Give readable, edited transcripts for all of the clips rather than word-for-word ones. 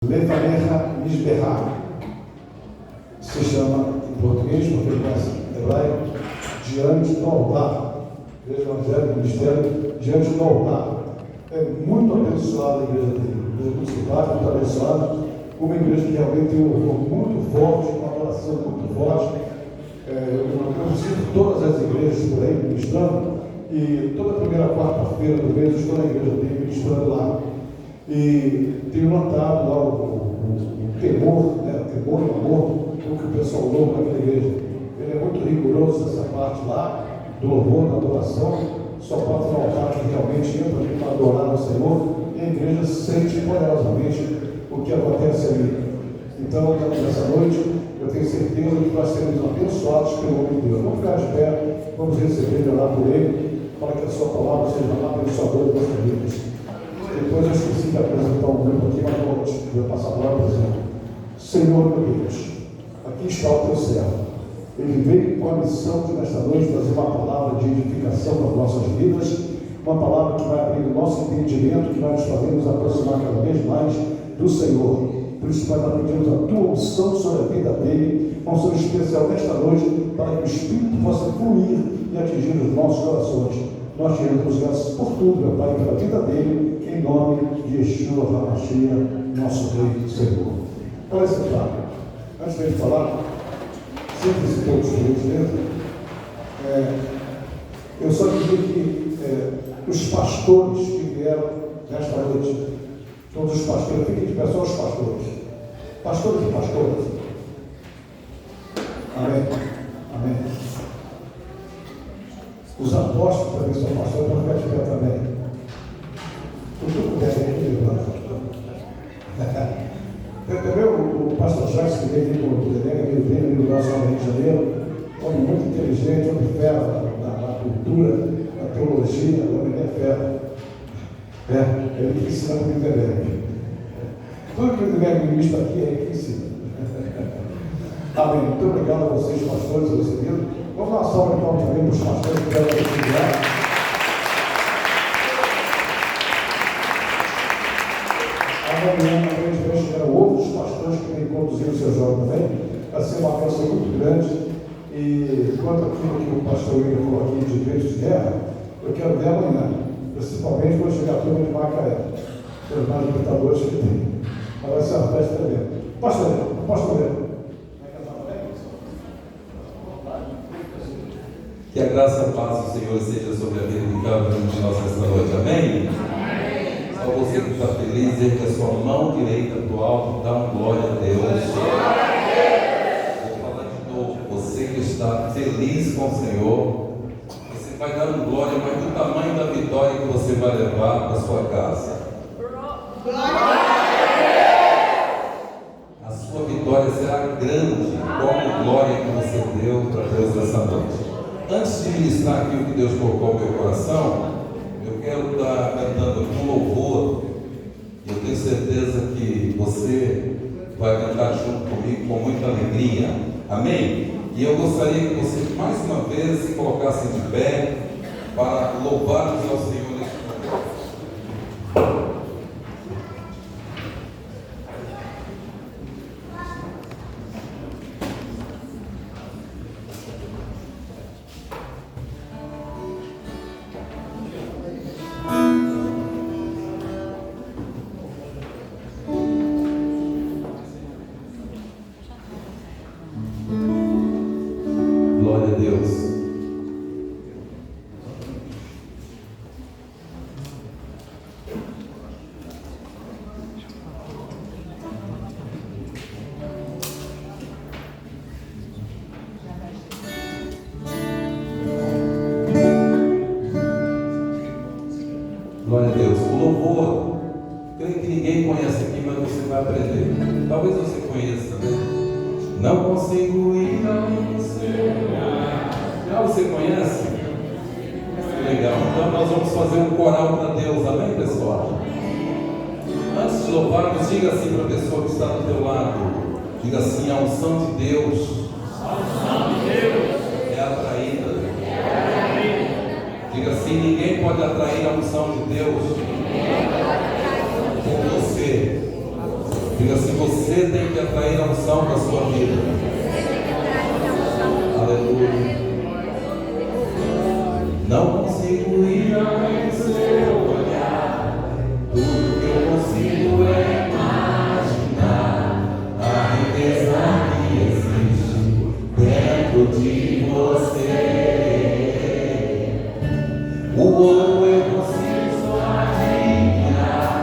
Levaneha Misberra, se chama em português, porque ele conhece hebraico, diante do altar. Igreja Evangélica, Ministério, diante do altar. É muito abençoada a igreja dele. A igreja muito simpática, muito abençoada. Uma igreja que realmente tem um louvor muito forte, uma adoração muito forte. Eu visito todas as igrejas por aí ministrando, e toda primeira quarta-feira do mês eu estou na igreja dele ministrando lá. E tenho notado lá o temor, né, o temor e o amor com que o pessoal louva naquela igreja. Ele é muito rigoroso nessa parte lá, do louvor, da adoração. Só pode ter um altar que realmente entra aqui para adorar ao Senhor, e a igreja sente poderosamente o que acontece ali. Então, nessa noite, eu tenho certeza que nós seremos abençoados pelo nome de Deus. Vamos ficar de pé, vamos receber e orar por ele, para que a sua palavra seja abençoadora das nossas vidas. Depois eu esqueci de apresentar um grupo aqui, mas vou passar a palavra para o Senhor. Senhor meu Deus, aqui está o teu servo. Ele veio com a missão de nesta noite trazer uma palavra de edificação para as nossas vidas, uma palavra que vai abrir o nosso entendimento, que vai nos fazer nos aproximar cada vez mais do Senhor. Por isso, Pai, nós pedimos a tua unção sobre a vida dele, uma unção especial nesta noite, para que o Espírito possa fluir e atingir os nossos corações. Nós te rendemos graças por tudo, meu Pai, pela vida dele, em nome de Yeshua HaMashiach, nosso Rei e Senhor. Olha essa frase. Antes de a gente falar, sempre esse pouco de dentro, eu só diria que os pastores que vieram nesta noite, todos os pastores, fiquem de pé, só os pastores. Pastores e pastoras. Amém. Amém. Os apóstolos também são pastores, para ficar de pé também. O que eu puder aqui, também o pastor Jacques, que veio do Delega, veio do nosso Rio de Janeiro, homem muito inteligente, homem fera na cultura, na teologia, homem é fera. Ele que ensina para o Delega. Tudo que o Delega ministra aqui é que ensina. Amém. Muito obrigado a vocês, pastores, recebidos. Vamos dar uma salva de palmas também para os pastores que devem estudar. Amanhã a gente vai chegar outros pastores que vêm conduzir o seu jovem também. Vai ser uma bênção muito grande. E quanto àquilo que o pastor William falou aqui de direitos de guerra, eu quero ver amanhã, principalmente quando chegar a turma de Macaé, pelos mais libertadores que tem. Mas vai ser uma festa tremenda. Pastor William. Que a graça e a paz do Senhor seja sobre a vida de cada um de nós nesta noite. Amém? Só você que está feliz, dizer que a sua mão direita do alto dá um glória a Deus. Vou falar de novo. Você que está feliz com o Senhor, você vai dar um glória, mas do tamanho da vitória que você vai levar para a sua casa. A sua vitória será grande, como glória que você deu para Deus nessa noite. Antes de ministrar aqui o que Deus colocou no meu coração, eu quero estar cantando com louvor, e eu tenho certeza que você vai cantar junto comigo com muita alegria. Amém? E eu gostaria que você mais uma vez se colocasse de pé para louvarmos ao Senhor neste momento. Glória a Deus. Glória a Deus. O louvor, creio que ninguém conhece aqui, mas você vai aprender. Talvez você conheça, né? Não consigo ir ao seu lugar. Já você conhece? Legal. Então nós vamos fazer um coral para Deus. Amém, pessoal? Antes de louvarmos, diga assim para a pessoa que está do teu lado. Diga assim: a unção de Deus, é atraída. Diga assim: ninguém pode atrair a unção de Deus por você. Diga assim: você tem que atrair a unção para a sua vida. Aleluia. Não consigo ir além do seu olhar. Tudo que eu consigo é imaginar a riqueza que existe dentro de você. O ouro eu consigo só admirar,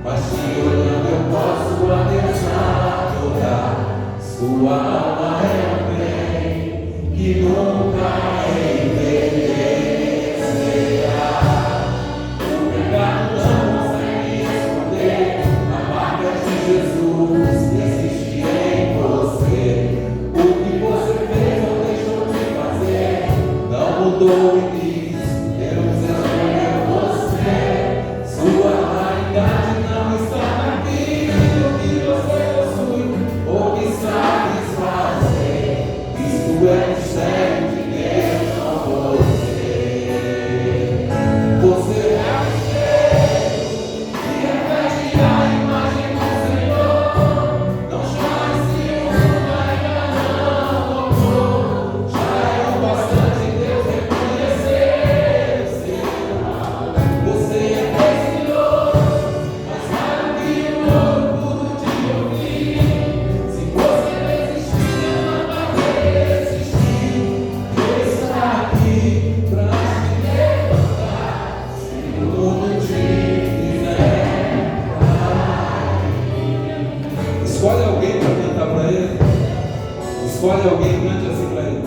mas te olhando eu posso adorar. Sua alma é um bem que nunca envelhecerá. O pecado não consegue esconder a marca de Jesus que existe em você. O que você fez ou deixou de fazer não mudou em mim. Sua raridade não está naquilo que você possui ou que satisfazer. Isso é mistério de Deus com você. Você é o mistério que reflete a imagem do Senhor. Não chore se o mundo ainda não tocou. Já é o bastante Deus reconhecer o seu amor. Você é escolhe alguém para cantar para ele. Escolhe alguém, cante assim para ele.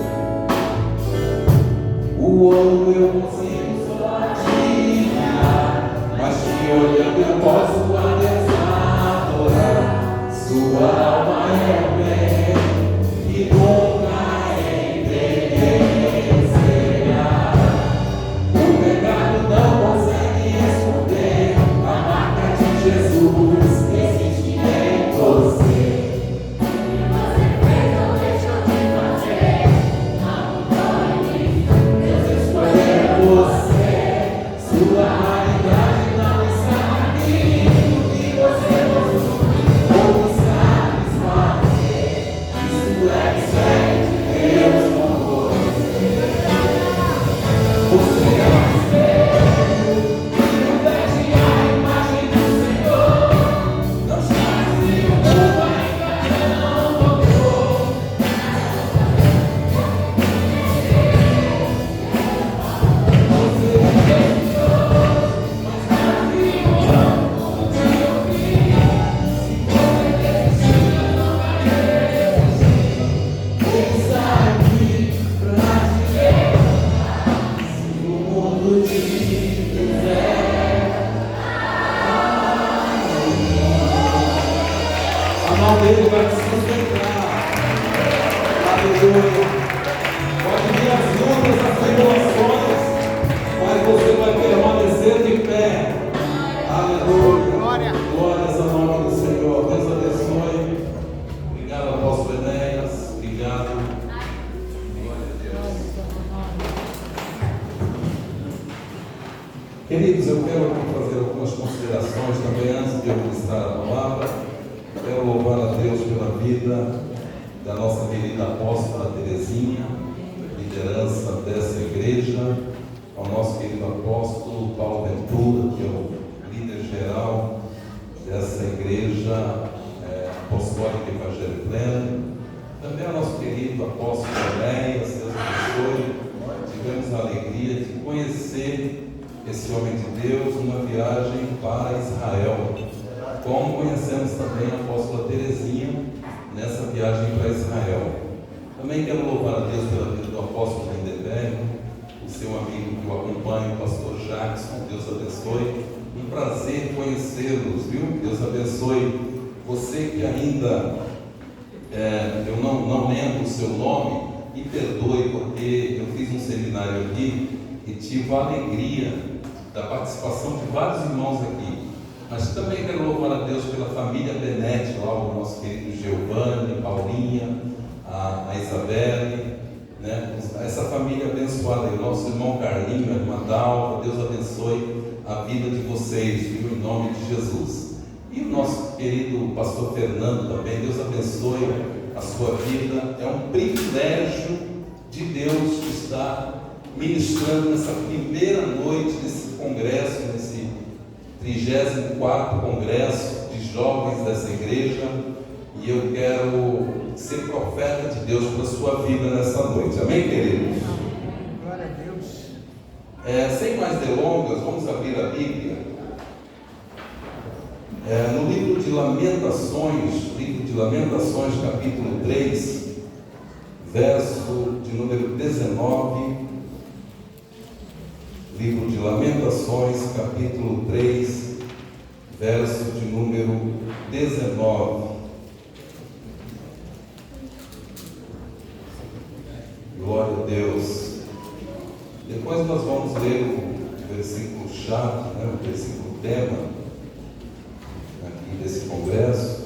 O ouro eu consigo só admirar, mas te olhando eu posso adorar. Sua alma é o bem que nunca envelhecerá. O pecado não consegue esconder a marca de Jesus que existe em você. Ele vai te sustentar. Aleluia. Pode vir as lutas, as tribulações, mas você vai permanecer de pé. Aleluia. Glórias ao nome do Senhor. Deus abençoe. Obrigado, apóstolo Enéas. Obrigado. Glória a Deus. Queridos, eu quero aqui fazer algumas considerações também antes de eu ministrar a palavra. Quero louvar a Deus pela vida da nossa querida apóstola Terezinha, liderança dessa igreja, ao nosso querido apóstolo Paulo Ventura, que é o líder geral dessa igreja apostólica Evangelho Pleno, também ao nosso querido apóstolo Enéas. Deus abençoe. Tivemos a alegria de conhecer esse homem de Deus numa viagem para Israel. Como conhecemos também a apóstola Terezinha nessa viagem para Israel. Também quero louvar a Deus pela vida do apóstolo Lindeberg, o seu amigo que o acompanha, o pastor Jackson. Deus abençoe. Um prazer conhecê-los, viu? Deus abençoe. Você que ainda eu não lembro o seu nome, me perdoe, porque eu fiz um seminário aqui e tive a alegria da participação de vários irmãos aqui. Mas também quero louvar a Deus pela família Benetti, lá o nosso querido Giovanni, Paulinha, a Isabelle, né? Essa família abençoada, o nosso irmão Carlinho, a irmã Dalva. Deus abençoe a vida de vocês, viu? Em nome de Jesus. E o nosso querido pastor Fernando também, Deus abençoe a sua vida. É um privilégio de Deus estar ministrando nessa primeira noite desse congresso, nesse 34º congresso de jovens dessa igreja. E eu quero ser profeta de Deus para a sua vida nessa noite. Amém, queridos? Glória a Deus. Sem mais delongas, vamos abrir a Bíblia. No livro de Lamentações, capítulo 3, verso de número 19. Livro de Lamentações, capítulo 3, verso de número 19. Glória a Deus. Depois nós vamos ler o versículo chave, o versículo tema aqui desse congresso,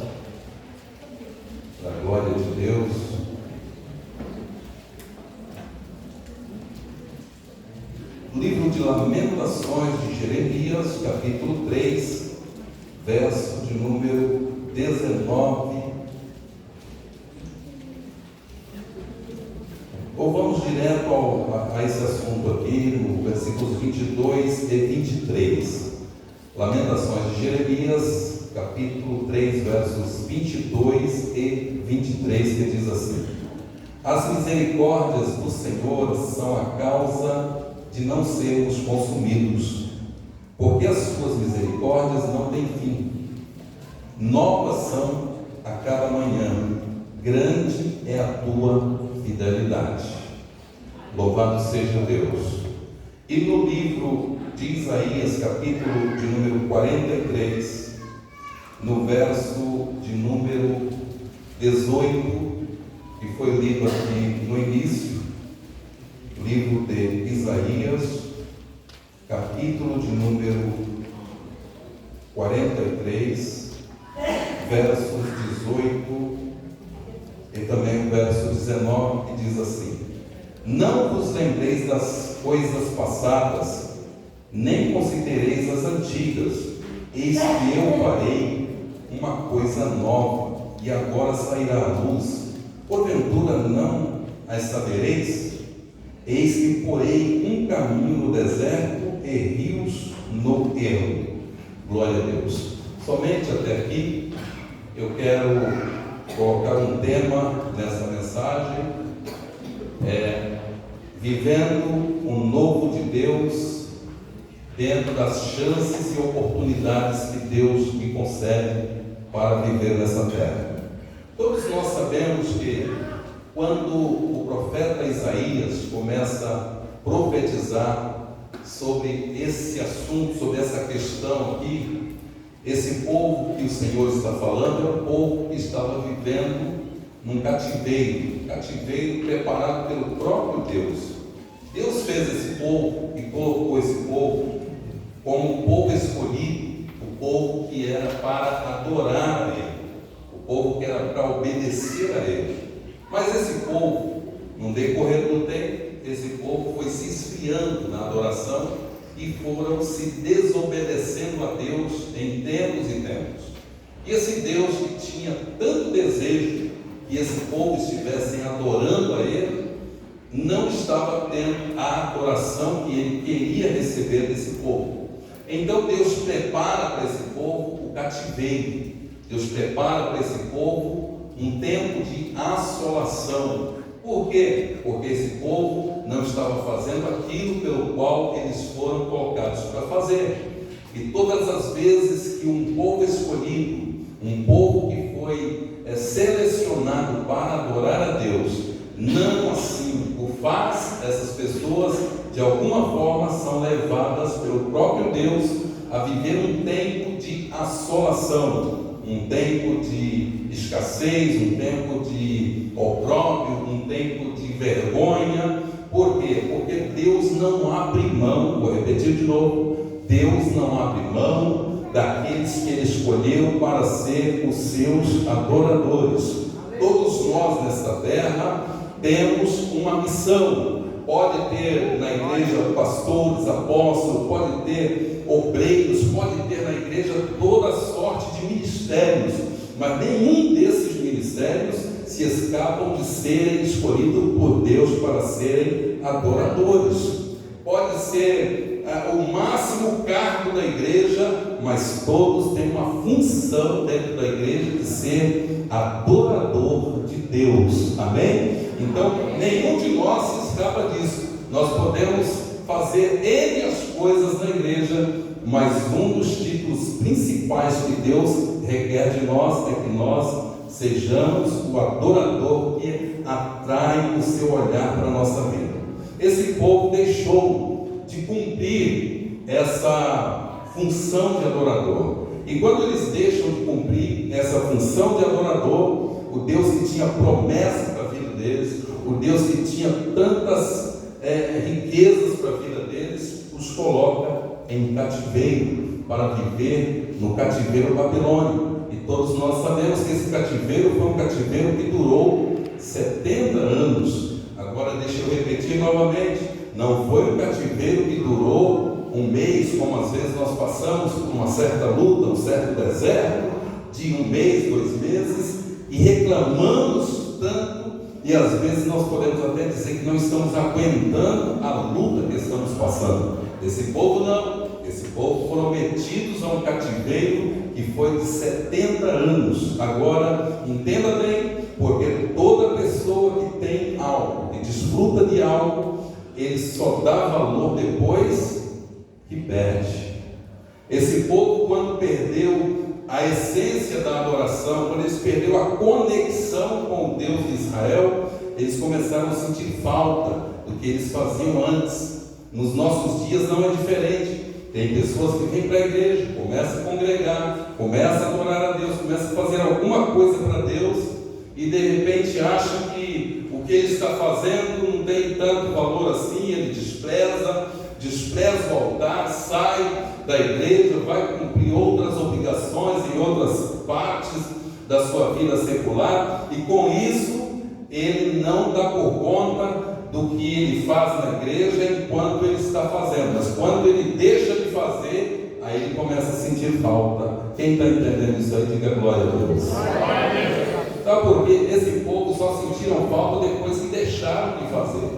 para a glória de Deus. O livro de Lamentações de Jeremias, capítulo 3, verso de número 19. Ou vamos direto a esse assunto aqui, no versículos 22 e 23. Lamentações de Jeremias, capítulo 3, versos 22 e 23, que diz assim: As misericórdias do Senhor são a causa de não sermos consumidos, porque as suas misericórdias não têm fim. Novas são a cada manhã, grande é a tua fidelidade. Louvado seja Deus. E no livro de Isaías, capítulo de número 43, no verso de número 18, que foi lido aqui no início, livro de Isaías, capítulo de número 43, versos 18 e também o verso 19, que diz assim: Não vos lembreis das coisas passadas, nem considereis as antigas. Eis que eu farei uma coisa nova, e agora sairá a luz. Porventura não as sabereis? Eis que porei um caminho no deserto e rios no ermo. Glória a Deus. Somente até aqui eu quero colocar um tema nessa mensagem, vivendo um novo de Deus dentro das chances e oportunidades que Deus me concede para viver nessa terra. Todos nós sabemos que quando o profeta Isaías começa a profetizar sobre esse assunto, sobre essa questão aqui, esse povo que o Senhor está falando é um povo que estava vivendo num cativeiro preparado pelo próprio Deus. Deus fez esse povo e colocou esse povo como um povo escolhido, o povo que era para adorar a Ele, o povo que era para obedecer a Ele. Mas esse povo, no decorrer do tempo, esse povo foi se esfriando na adoração e foram se desobedecendo a Deus em tempos e tempos. E esse Deus que tinha tanto desejo que esse povo estivessem adorando a Ele, não estava tendo a adoração que Ele queria receber desse povo. Então Deus prepara para esse povo o cativeiro. Deus prepara para esse povo um tempo de assolação. Por quê? Porque esse povo não estava fazendo aquilo pelo qual eles foram colocados para fazer. E todas as vezes que um povo escolhido, um povo que foi selecionado para adorar a Deus, não assim o faz, essas pessoas de alguma forma são levadas pelo próprio Deus a viver um tempo de assolação, um tempo de escassez, um tempo de opróbrio, um tempo de vergonha. Por quê? Porque Deus não abre mão, vou repetir de novo, Deus não abre mão daqueles que Ele escolheu para ser os seus adoradores. Todos nós nesta terra temos uma missão. Pode ter na igreja pastores, apóstolos, pode ter obreiros, pode ter na igreja toda sorte de ministérios, mas nenhum desses ministérios se escapam de serem escolhidos por Deus para serem adoradores. Pode ser o máximo cargo da igreja, mas todos têm uma função dentro da igreja de ser adorador de Deus, amém? Então, nenhum de nós se escapa disso. Nós podemos fazer N as coisas na igreja, mas um dos títulos principais que Deus requer de nós é que nós sejamos o adorador que atrai o seu olhar para a nossa vida. Esse povo deixou de cumprir essa função de adorador. E quando eles deixam de cumprir essa função de adorador, o Deus que tinha promessa para a vida deles, o Deus que tinha tantas riquezas para a vida deles, os coloca em cativeiro, para viver no cativeiro babilônico. E todos nós sabemos que esse cativeiro foi um cativeiro que durou 70 anos. Agora deixa eu repetir novamente, não foi um cativeiro que durou um mês, como às vezes nós passamos por uma certa luta, um certo deserto, de um mês, 2 meses, e reclamamos tanto, e às vezes nós podemos até dizer que não estamos aguentando a luta que estamos passando. Esse povo não, esse povo foram metidos a um cativeiro que foi de 70 anos. Agora, entenda bem, porque toda pessoa que tem algo, que desfruta de algo, ele só dá valor depois que perde. Esse povo, quando perdeu a essência da adoração, quando eles perderam a conexão com o Deus de Israel, eles começaram a sentir falta do que eles faziam antes. Nos nossos dias não é diferente. Tem pessoas que vêm para a igreja, começam a congregar, começam a adorar a Deus, começam a fazer alguma coisa para Deus, e de repente acham que o que ele está fazendo não tem tanto valor assim, ele despreza o altar, sai da igreja, vai cumprir outras obrigações em outras partes da sua vida secular, e com isso ele não dá por conta do que ele faz na igreja enquanto ele está fazendo, mas quando ele deixa de fazer, aí ele começa a sentir falta. Quem está entendendo isso aí, diga glória a Deus. Sabe por quê? Esse povo só sentiram falta depois que deixaram de fazer.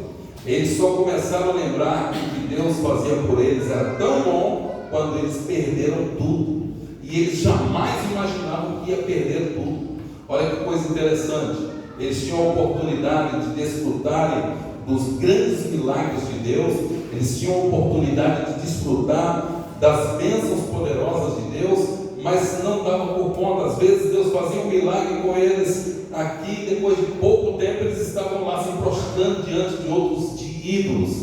Eles só começaram a lembrar que o que Deus fazia por eles era tão bom quando eles perderam tudo, e eles jamais imaginavam que ia perder tudo. Olha que coisa interessante, eles tinham a oportunidade de desfrutarem dos grandes milagres de Deus, eles tinham a oportunidade de desfrutar das bênçãos poderosas de Deus, mas não davam por conta. Às vezes Deus fazia um milagre com eles aqui, depois de pouco tempo eles estavam lá se prostrando diante de outros ídolos,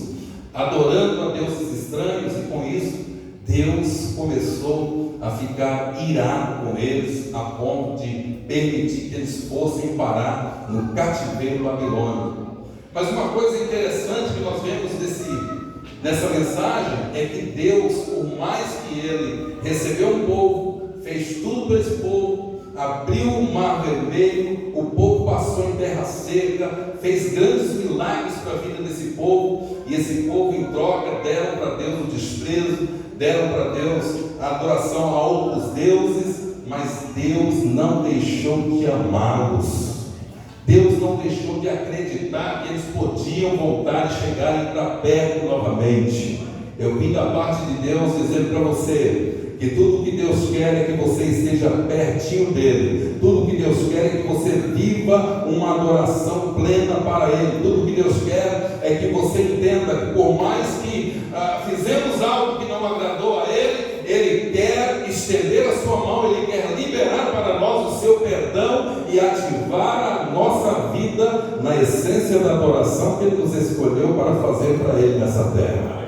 adorando a deuses estranhos, e com isso Deus começou a ficar irado com eles, a ponto de permitir que eles fossem parar no cativeiro babilônico. Mas uma coisa interessante que nós vemos nessa mensagem é que Deus, por mais que ele recebeu um povo, fez tudo para esse povo, abriu o mar vermelho, o povo passou em terra seca, fez grandes milagres para a vida desse povo, e esse povo em troca deram para Deus o desprezo, deram para Deus a adoração a outros deuses, mas Deus não deixou de amá-los. Deus não deixou de acreditar que eles podiam voltar e chegarem para perto novamente. Eu vim da parte de Deus dizendo para você que tudo que Deus quer é que você esteja pertinho dele. Tudo que Deus quer é que você viva uma adoração plena para ele. Tudo que Deus quer é que você entenda que por mais que fizemos algo que não agradou a ele, ele quer estender a sua mão, ele quer liberar para nós o seu perdão e ativar a nossa vida na essência da adoração que ele nos escolheu para fazer para ele nessa terra.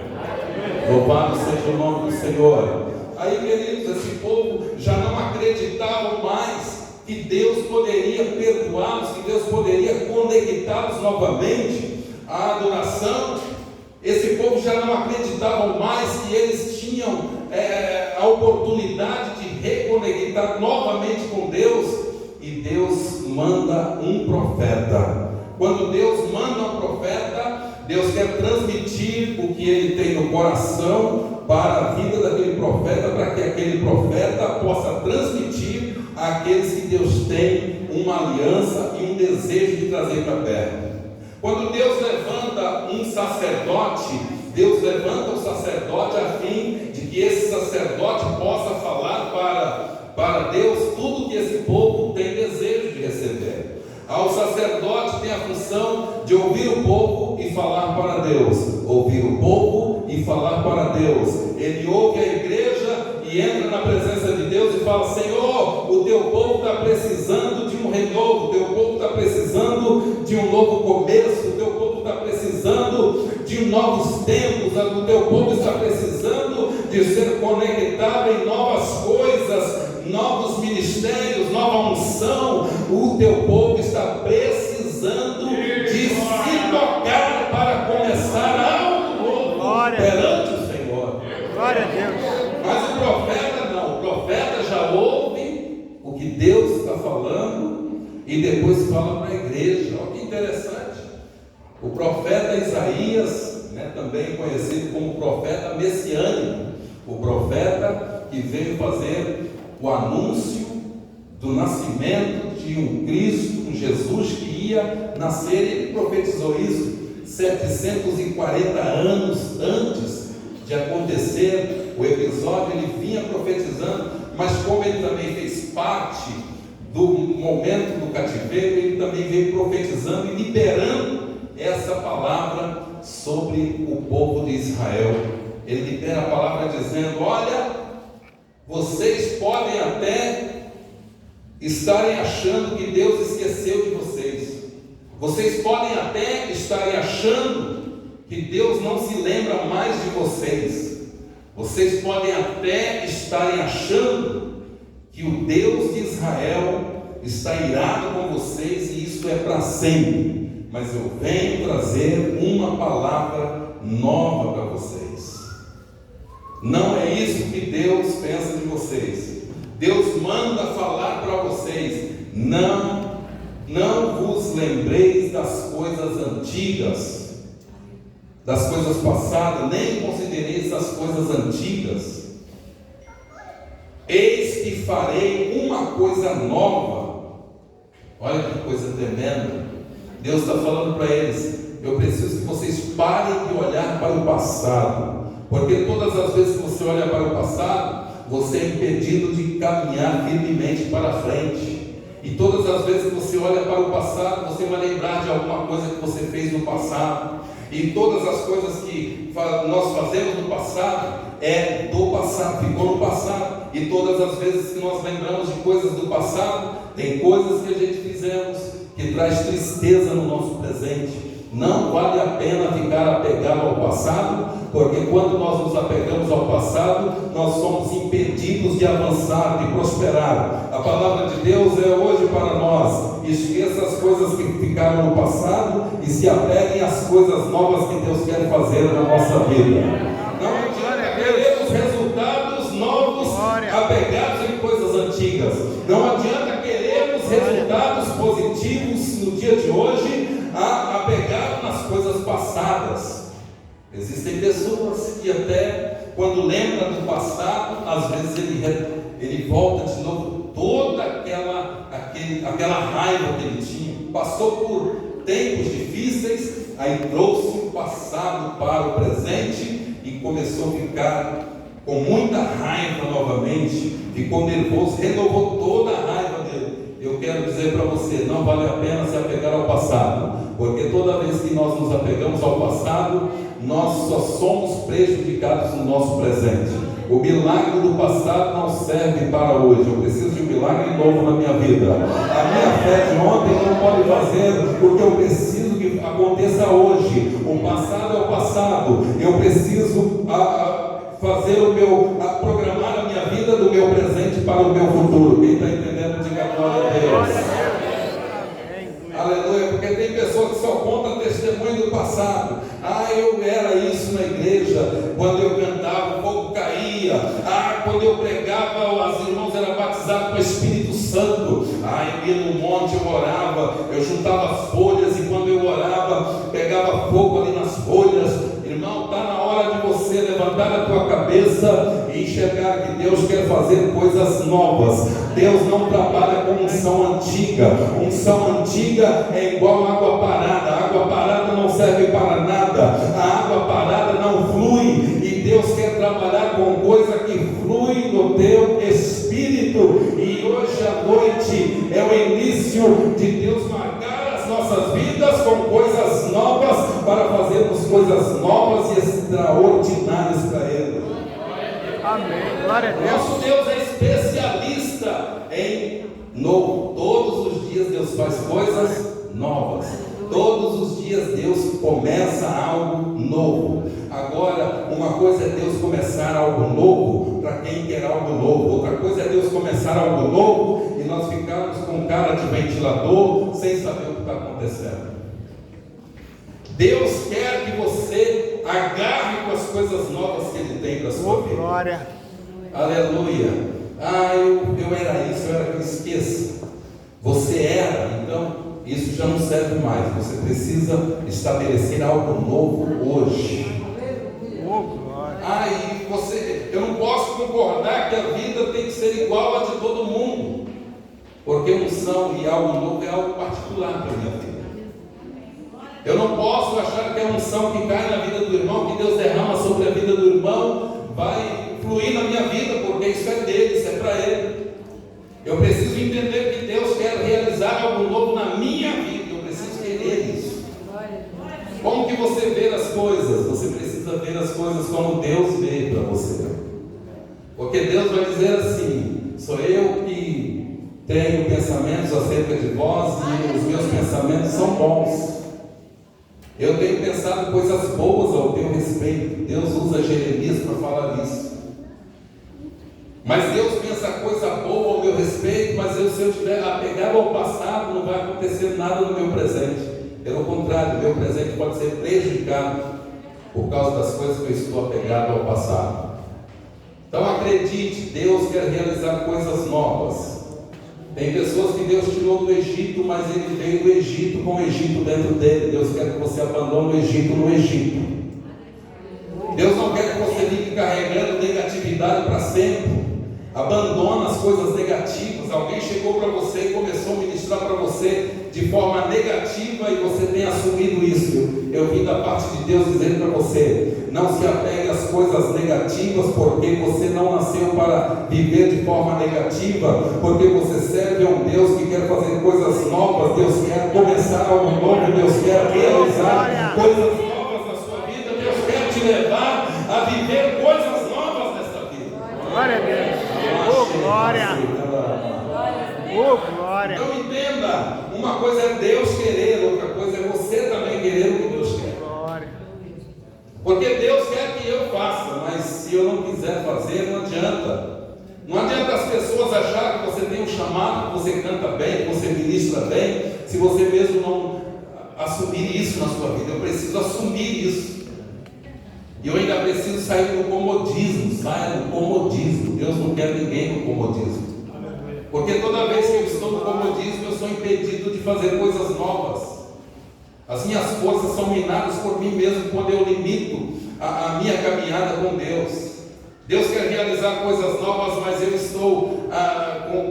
Louvado seja o nome do Senhor. Aí, queridos, esse povo já não acreditavam mais que Deus poderia perdoá-los, que Deus poderia conectá-los novamente à adoração. Esse povo já não acreditava mais que eles tinham a oportunidade de reconectar novamente com Deus, e Deus manda um profeta. Quando Deus manda um profeta, Deus quer transmitir o que ele tem no coração para a vida daquele profeta, para que aquele profeta possa transmitir àqueles que Deus tem uma aliança e um desejo de trazer para perto. Quando Deus levanta um sacerdote, Deus levanta o sacerdote a fim de que esse sacerdote possa falar para Deus tudo que esse povo tem desejo de receber. O sacerdote tem a função de ouvir o povo e falar para Deus. Ouvir o povo e falar para Deus. Ele ouve a igreja e entra na presença de Deus e fala: Senhor, o teu povo está precisando de um renovo, o teu povo está precisando de um novo começo, o teu povo está precisando de novos tempos, o teu povo está precisando de ser conectado em novas coisas, novos ministérios, nova unção. O teu povo está precisando de se tocar para começar algo novo perante o Senhor. Glória a Deus. Mas o profeta não, o profeta já ouve o que Deus está falando e depois fala para a igreja. Olha que interessante. O profeta Isaías, também conhecido como profeta messiânico, o profeta que veio fazer o anúncio do nascimento de um Cristo, um Jesus que ia nascer. Ele profetizou isso 740 anos antes de acontecer o episódio. Ele vinha profetizando, mas como ele também fez parte do momento do cativeiro, ele também veio profetizando e liberando essa palavra sobre o povo de Israel. Ele libera a palavra dizendo: olha, vocês podem até estarem achando que Deus esqueceu de vocês. Vocês podem até estarem achando que Deus não se lembra mais de vocês. Vocês podem até estarem achando que o Deus de Israel está irado com vocês e isso é para sempre. Mas eu venho trazer uma palavra nova para vocês. Não é isso que Deus pensa de vocês. Deus manda falar para vocês: não vos lembreis das coisas antigas, das coisas passadas, nem considereis as coisas antigas. Eis que farei uma coisa nova. Olha que coisa tremenda. Deus está falando para eles: eu preciso que vocês parem de olhar para o passado, porque todas as vezes que você olha para o passado, você é impedido de caminhar firmemente para frente. E todas as vezes que você olha para o passado, você vai lembrar de alguma coisa que você fez no passado. E todas as coisas que nós fazemos no passado é do passado, ficou no passado. E todas as vezes que nós lembramos de coisas do passado, tem coisas que a gente fizemos que traz tristeza no nosso presente. Não vale a pena ficar apegado ao passado, porque quando nós nos apegamos ao passado, nós somos impedidos de avançar, de prosperar. A palavra de Deus é hoje para nós: esqueça as coisas que ficaram no passado e se apeguem às coisas novas que Deus quer fazer na nossa vida. Não adianta querermos resultados novos apegados em coisas antigas. Não adianta querermos resultados positivos no dia de hoje apegado nas coisas passadas. Existem pessoas que até quando lembra do passado, às vezes ele volta de novo toda aquela raiva que ele tinha. Passou por tempos difíceis, aí trouxe o passado para o presente e começou a ficar com muita raiva novamente, ficou nervoso, renovou toda a raiva dele. Eu quero dizer para você: não vale a pena se apegar ao passado, porque toda vez que nós nos apegamos ao passado, nós só somos prejudicados no nosso presente. O milagre do passado não serve para hoje. Eu preciso de um milagre novo na minha vida. A minha fé de ontem não pode fazer o que eu preciso que aconteça hoje. O passado é o passado. Eu preciso programar a minha vida do meu presente para o meu futuro. Quem está entendendo, diga glória a Deus. Aleluia, porque tem pessoas que só contam testemunho do passado. Eu era isso na igreja, quando eu cantava o fogo caía. Quando eu pregava, os irmãos eram batizados com o Espírito Santo. Eu ia no monte, eu orava, eu juntava folhas, e quando eu orava, pegava fogo ali nas folhas. Irmão, está na hora de você levantar a tua cabeça e enxergar que Deus quer fazer coisas novas. Deus não trabalha com unção antiga. Unção antiga é igual água parada. A água parada não serve para nada. A água parada não flui. E Deus quer trabalhar com coisa que flui no teu espírito. E hoje à noite é o início de Deus marcar as nossas vidas com coisas novas, para fazermos coisas novas e extraordinárias para Ele. Amém. Glória a Deus. Nosso Deus é especialista em novo. Todos os dias Deus faz coisas novas. Todos os dias Deus começa algo novo. Agora, uma coisa é Deus começar algo novo para quem quer algo novo. Outra coisa é Deus começar algo novo e nós ficarmos com cara de ventilador sem saber o que está acontecendo. Deus quer que você agarre com as coisas novas que Ele tem para a sua vida. Glória. Aleluia. Eu era isso, eu era que esqueça. Você era, então isso já não serve mais. Você precisa estabelecer algo novo hoje. Eu não posso concordar que a vida tem que ser igual a de todo mundo, porque unção e algo novo é algo particular para a minha vida. Eu não posso achar que a unção que cai na vida do irmão, que Deus derrama sobre a vida do irmão, vai fluir na minha vida, porque isso é dele, isso é para ele. Eu preciso entender que Deus quer realizar algo novo na minha vida. Eu preciso querer isso. Como que você vê as coisas? Você precisa ver as coisas como Deus vê para você. Porque Deus vai dizer assim: sou eu que tenho pensamentos acerca de vós e os meus pensamentos são bons. Eu tenho pensado coisas boas ao teu respeito. Deus usa Jeremias para falar isso. Mas Deus pensa coisa boa ao meu respeito, mas se eu estiver apegado ao passado, não vai acontecer nada no meu presente. Pelo contrário, meu presente pode ser prejudicado por causa das coisas que eu estou apegado ao passado. Então acredite, Deus quer realizar coisas novas. Tem pessoas que Deus tirou do Egito, mas Ele veio do Egito com o Egito dentro dele. Deus quer que você abandone o Egito no Egito. Deus não quer que você fique carregando negatividade para sempre. Abandona as coisas negativas. Alguém chegou para você e começou a ministrar para você de forma negativa e você tem assumido isso. Eu vim da parte de Deus dizendo para você: não se apegue às coisas negativas, porque você não nasceu para viver de forma negativa, porque você serve a um Deus que quer fazer coisas novas. Deus quer começar algo novo. Deus quer realizar coisas novas na sua vida. Deus quer te levar a viver coisas novas nesta vida. Glória a Deus. Oh, glória. Oh, glória. Então entenda, uma coisa é Deus querer, outra coisa é você também querer o que Deus quer. Glória. Porque Deus quer que eu faça, mas se eu não quiser fazer, não adianta. Não adianta as pessoas acharem que você tem um chamado, que você canta bem, que você ministra bem, se você mesmo não assumir isso na sua vida. Eu preciso assumir isso. E eu ainda preciso sair do comodismo. Saia do comodismo. Deus não quer ninguém no comodismo. Porque toda vez que eu estou no comodismo, eu sou impedido de fazer coisas novas. As minhas forças são minadas por mim mesmo quando eu limito a minha caminhada com Deus. Deus quer realizar coisas novas, mas eu estou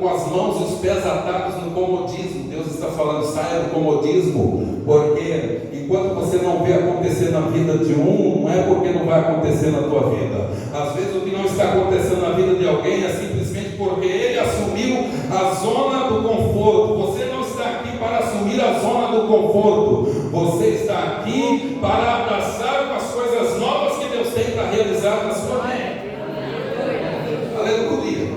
com as mãos e os pés atados no comodismo. Deus está falando: saia do comodismo, porque enquanto você não vê acontecer na vida de um, não é porque não vai acontecer na tua vida. Às vezes o que não está acontecendo na vida de alguém é simplesmente porque ele assumiu a zona do conforto. Você não está aqui para assumir a zona do conforto. Você está aqui para abraçar com as coisas novas que Deus tem para realizar na sua vida. Aleluia.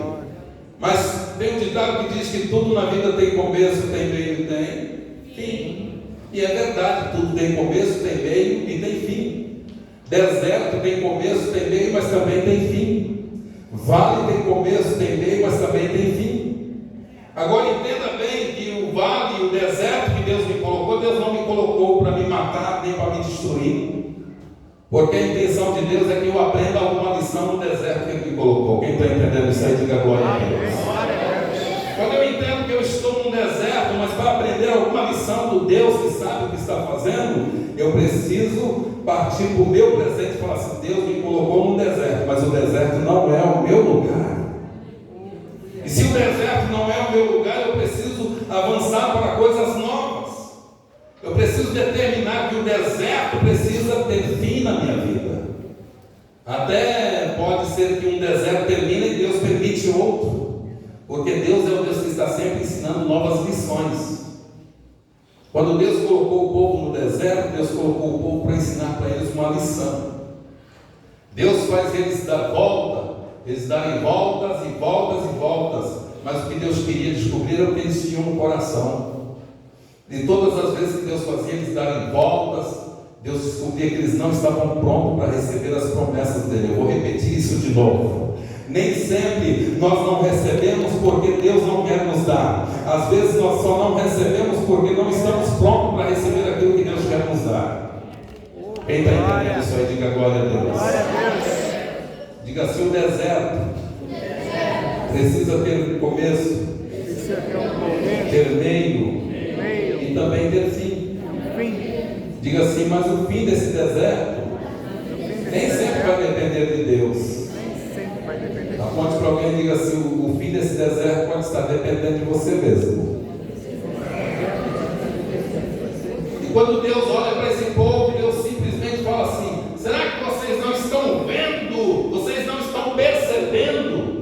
Mas tem um ditado que diz que tudo na vida tem começo, tem meio e tem fim. E é verdade, tudo tem começo, tem meio e tem fim. Deserto tem começo, tem meio, mas também tem fim. Vale tem começo, tem meio, mas também tem fim. Agora entenda bem que o vale e o deserto que Deus me colocou, Deus não me colocou para me matar nem para me destruir. Porque a intenção de Deus é que eu aprenda alguma lição no deserto que Ele me colocou. Quem está entendendo isso aí, diga glória a Deus. Quando eu entendo que eu estou num deserto, mas para aprender alguma lição do Deus que sabe o que está fazendo, eu preciso partir para o meu presente e falar assim: Deus me colocou num deserto, mas o deserto não é o meu lugar. E se o deserto não é o meu lugar, eu preciso avançar para coisas novas. Eu preciso determinar que o deserto precisa ter fim na minha vida. Até pode ser que um deserto termine e Deus permite outro, porque Deus é o Deus que está sempre ensinando novas lições. Quando Deus colocou o povo no deserto, Deus colocou o povo para ensinar para eles uma lição. Deus faz eles dar volta, eles darem voltas e voltas e voltas, mas o que Deus queria descobrir era o que eles tinham no coração. E todas as vezes que Deus fazia eles darem voltas, Deus descobria que eles não estavam prontos para receber as promessas dele. Eu vou repetir isso de novo. Nem sempre nós não recebemos porque Deus não quer nos dar. Às vezes nós só não recebemos porque não estamos prontos para receber aquilo que Deus quer nos dar. Quem está entendendo isso aí, diga glória a Deus. Glória a Deus. Diga assim: o deserto precisa ter começo, Precisa ter um começo, ter meio meio, e também ter fim. fim. Diga assim: mas o fim desse deserto nem sempre vai depender de Deus. Nem sempre vai depender. Aponte para alguém e diga assim: o fim desse deserto pode estar dependendo de você mesmo. E quando Deus olha para esse povo, Deus simplesmente fala assim: será que vocês não estão vendo? Vocês não estão percebendo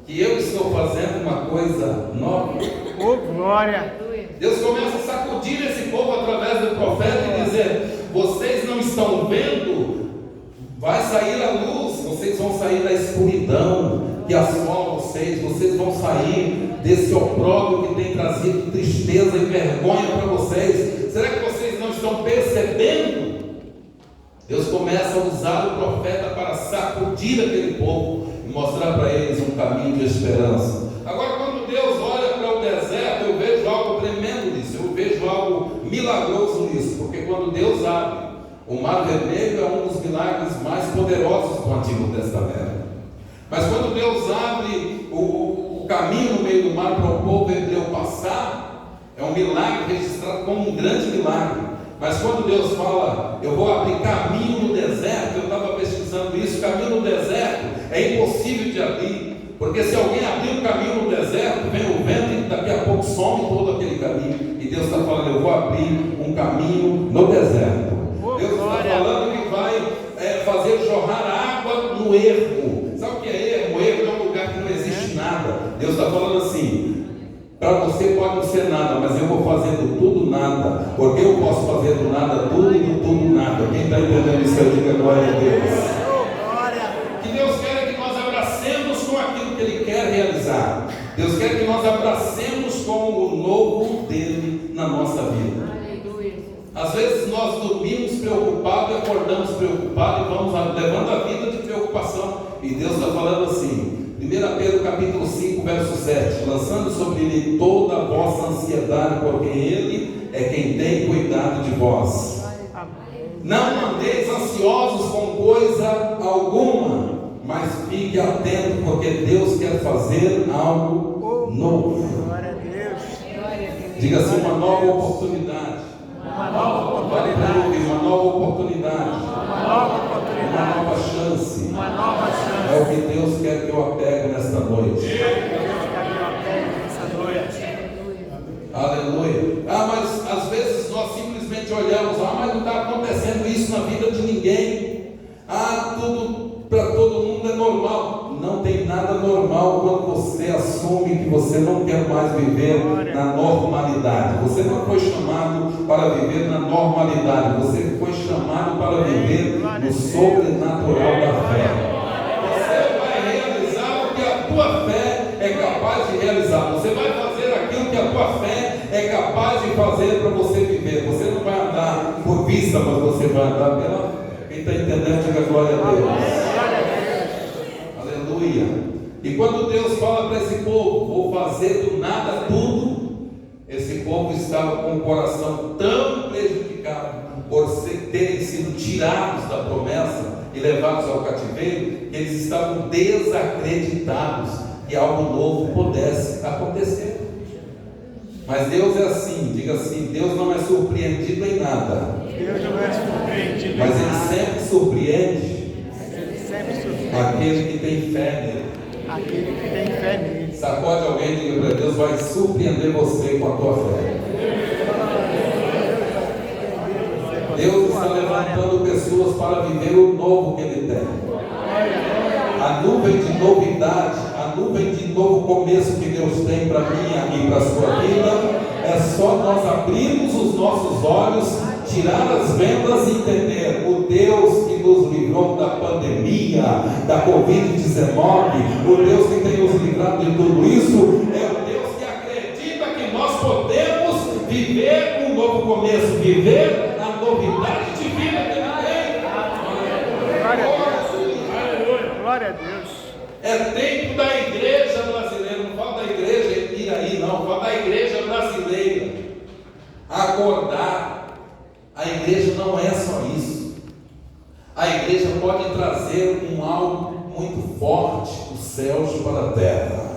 que eu estou fazendo uma coisa nova? Oh, glória. Deus começa a sacudir esse povo através do profeta e dizer: vocês não estão vendo? Vai sair a luz, vocês vão sair da escuridão que assola vocês, vocês vão sair desse opróbrio que tem trazido tristeza e vergonha para vocês. Será que vocês não estão percebendo? Deus começa a usar o profeta para sacudir aquele povo e mostrar para eles um caminho de esperança. Agora, quando Deus olha para o deserto, eu vejo algo tremendo nisso, eu vejo algo milagroso nisso, porque quando Deus abre o Mar Vermelho, é um dos milagres mais poderosos do Antigo Testamento. Mas quando Deus abre o caminho no meio do mar para o povo hebreu passar, é um milagre registrado como um grande milagre. Mas quando Deus fala: eu vou abrir caminho no deserto, eu estava pesquisando isso, caminho no deserto é impossível de abrir. Porque se alguém abrir um caminho no deserto, vem o vento e daqui a pouco some todo aquele caminho. E Deus está falando: eu vou abrir um caminho no deserto. Deus está falando que vai fazer jorrar água no ermo. Sabe o que é ermo? Ermo é um lugar que não existe nada. Deus está falando assim: para você pode não ser nada, mas eu vou fazer do tudo nada. Porque eu posso fazer do nada tudo e do tudo nada. Quem está entendendo isso aí, diga glória a Deus. Que Deus quer que nós abracemos com aquilo que Ele quer realizar. Deus quer que nós abracemos com o novo dele na nossa vida. Às vezes nós dormimos preocupados e acordamos preocupados e vamos levando a vida de preocupação. E Deus está falando assim, 1 Pedro capítulo 5, verso 7: lançando sobre Ele toda a vossa ansiedade, porque Ele é quem tem cuidado de vós. Não andeis ansiosos com coisa alguma, mas fique atento, porque Deus quer fazer algo novo. Glória a Deus. Diga assim: uma nova oportunidade. Uma nova oportunidade. Uma nova oportunidade. Uma nova Uma oportunidade. nova chance. Uma nova chance. É o que Deus quer que eu apegue nesta noite. Aleluia. Mas às vezes nós simplesmente olhamos: mas não está acontecendo isso na vida de ninguém. Tudo para todo mundo é normal. Não tem nada normal quando você assume que você não quer mais viver na normalidade. Você não foi chamado para viver na normalidade. Você foi chamado para viver no sobrenatural da fé. Você vai realizar o que a tua fé é capaz de realizar. Você vai fazer aquilo que a tua fé é capaz de fazer para você viver. Você não vai andar por vista, mas você vai andar pela fé. Quem está entendendo, diga glória a Deus. Aleluia. E quando Deus fala para esse povo: vou fazer do nada tudo, esse povo estava com o coração tão prejudicado por terem sido tirados da promessa e levados ao cativeiro, que eles estavam desacreditados que algo novo pudesse acontecer. Mas Deus é assim, diga assim: Deus não é surpreendido em nada, Deus não é surpreendido. mas Ele sempre surpreende Ele sempre surpreende aquele que tem fé nele. aquele que tem fé nele. Sacode alguém e diga para Deus: vai surpreender você com a tua fé. Deus está levantando pessoas para viver o novo que Ele tem. A nuvem de novidade, a nuvem de novo começo que Deus tem para mim e para a sua vida, é só nós abrirmos os nossos olhos, tirar as vendas e entender: o Deus que nos livrou da pandemia, da Covid-19, o Deus que tem nos livrado de tudo isso, é o Deus que acredita que nós podemos viver um novo começo, viver a novidade de vida que Ele tem. Glória a Deus. Glória a Deus. É tempo da igreja brasileira, não fala da igreja Iraí, não, fala da igreja brasileira acordar. A igreja não é só isso. A igreja pode trazer um algo muito forte dos céus para a terra.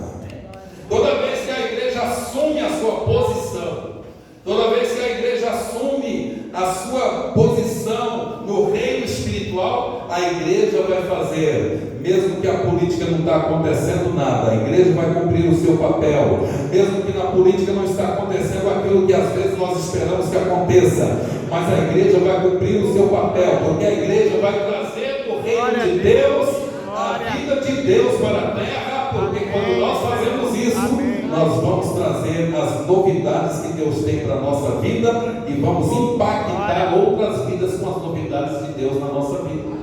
Toda vez que a igreja assume a sua posição, toda vez que a igreja assume a sua posição no reino espiritual, a igreja vai fazer, mesmo que a política não está acontecendo nada, a igreja vai cumprir o seu papel, mesmo que na política não está acontecendo aquilo que às vezes nós esperamos que aconteça, mas a igreja vai cumprir o seu papel, porque a igreja vai trazer o reino de Deus, a vida de Deus para a terra, porque quando nós fazemos isso, nós vamos trazer as novidades que Deus tem para a nossa vida e vamos impactar outras vidas com as novidades de Deus na nossa vida.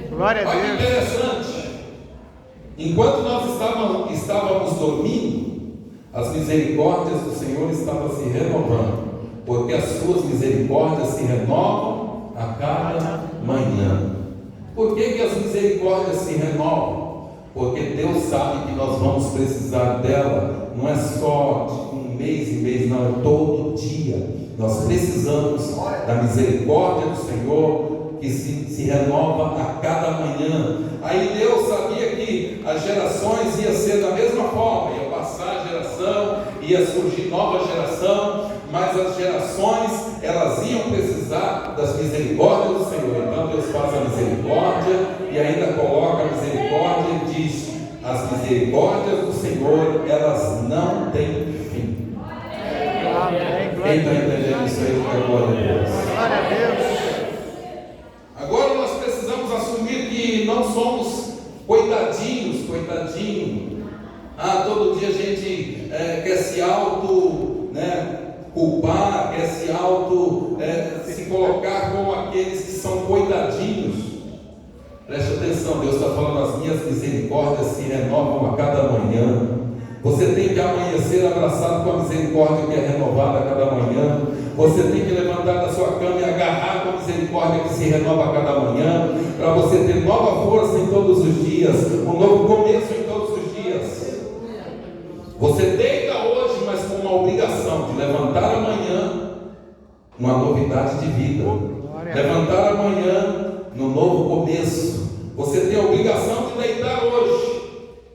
Glória a Olha que Deus. interessante. Enquanto nós estávamos dormindo, as misericórdias do Senhor estavam se renovando, porque as suas misericórdias se renovam a cada manhã. Por que as misericórdias se renovam? Porque Deus sabe que nós vamos precisar dela, não é só de um mês em mês, não, é todo dia. Nós precisamos da misericórdia do Senhor, que se renova a cada manhã. Aí Deus sabia que as gerações iam ser da mesma forma, ia passar a geração, ia surgir nova geração, mas as gerações, elas iam precisar das misericórdias do Senhor. Então Deus faz a misericórdia e ainda coloca a misericórdia e diz: as misericórdias do Senhor, elas não têm fim. Quem está entendendo isso aí, fica glória a Deus. Glória a Deus. Agora nós precisamos assumir que não somos coitadinho. Todo dia a gente quer se culpar, quer se colocar como aqueles que são coitadinhos. Preste atenção, Deus está falando: as minhas misericórdias se renovam a cada manhã. Você tem que amanhecer abraçado com a misericórdia que é renovada a cada manhã. Você tem que levantar da sua cama e agarrar com a misericórdia que se renova a cada manhã, para você ter nova força em todos os dias, um novo começo em todos os dias. Você deita hoje, mas com uma obrigação de levantar amanhã uma novidade de vida, levantar amanhã no novo começo. Você tem a obrigação de deitar hoje,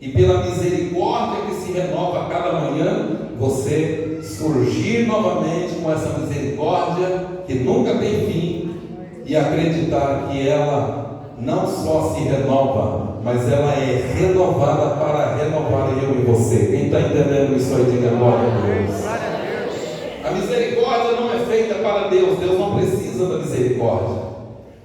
e pela misericórdia que se renova a cada manhã, você surgir novamente com essa misericórdia que nunca tem fim, e acreditar que ela não só se renova, mas ela é renovada para renovar eu e você. Quem está entendendo isso aí, diga glória a Deus. A misericórdia não é feita para Deus, Deus não precisa da misericórdia.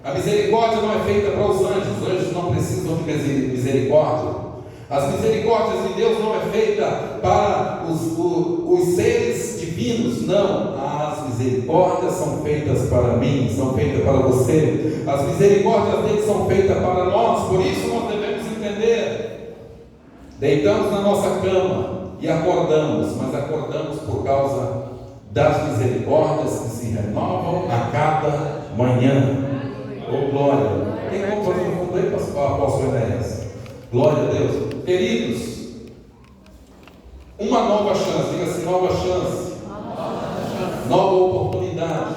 A misericórdia não é feita para os anjos não precisam de misericórdia. As misericórdias de Deus não é feita para os seres divinos, não. As misericórdias são feitas para mim, são feitas para você. As misericórdias dele são feitas para nós, por isso nós devemos entender. Deitamos na nossa cama e acordamos, mas acordamos por causa das misericórdias que se renovam a cada manhã. Oh, glória! Quem vamos fazer no fundo aí, apóstolo Enéas? Glória a Deus. Queridos, uma nova chance, diga assim: nova chance, nova oportunidade.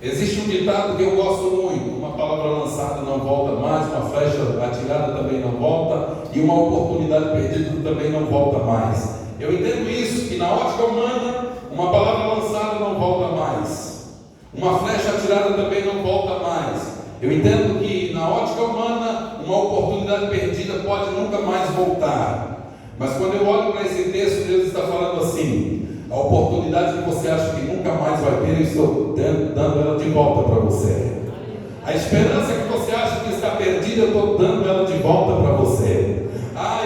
Existe um ditado que eu gosto muito: uma palavra lançada não volta mais, uma flecha atirada também não volta, e uma oportunidade perdida também não volta mais. Eu entendo isso, que na ótica humana, uma palavra lançada não volta mais, uma flecha atirada também não volta mais. Eu entendo que na ótica humana, uma oportunidade perdida pode nunca mais voltar. Mas quando eu olho para esse texto, Deus está falando assim: a oportunidade que você acha que nunca mais vai ter, eu estou dando ela de volta para você. A esperança que você acha que está perdida, eu estou dando ela de volta para você.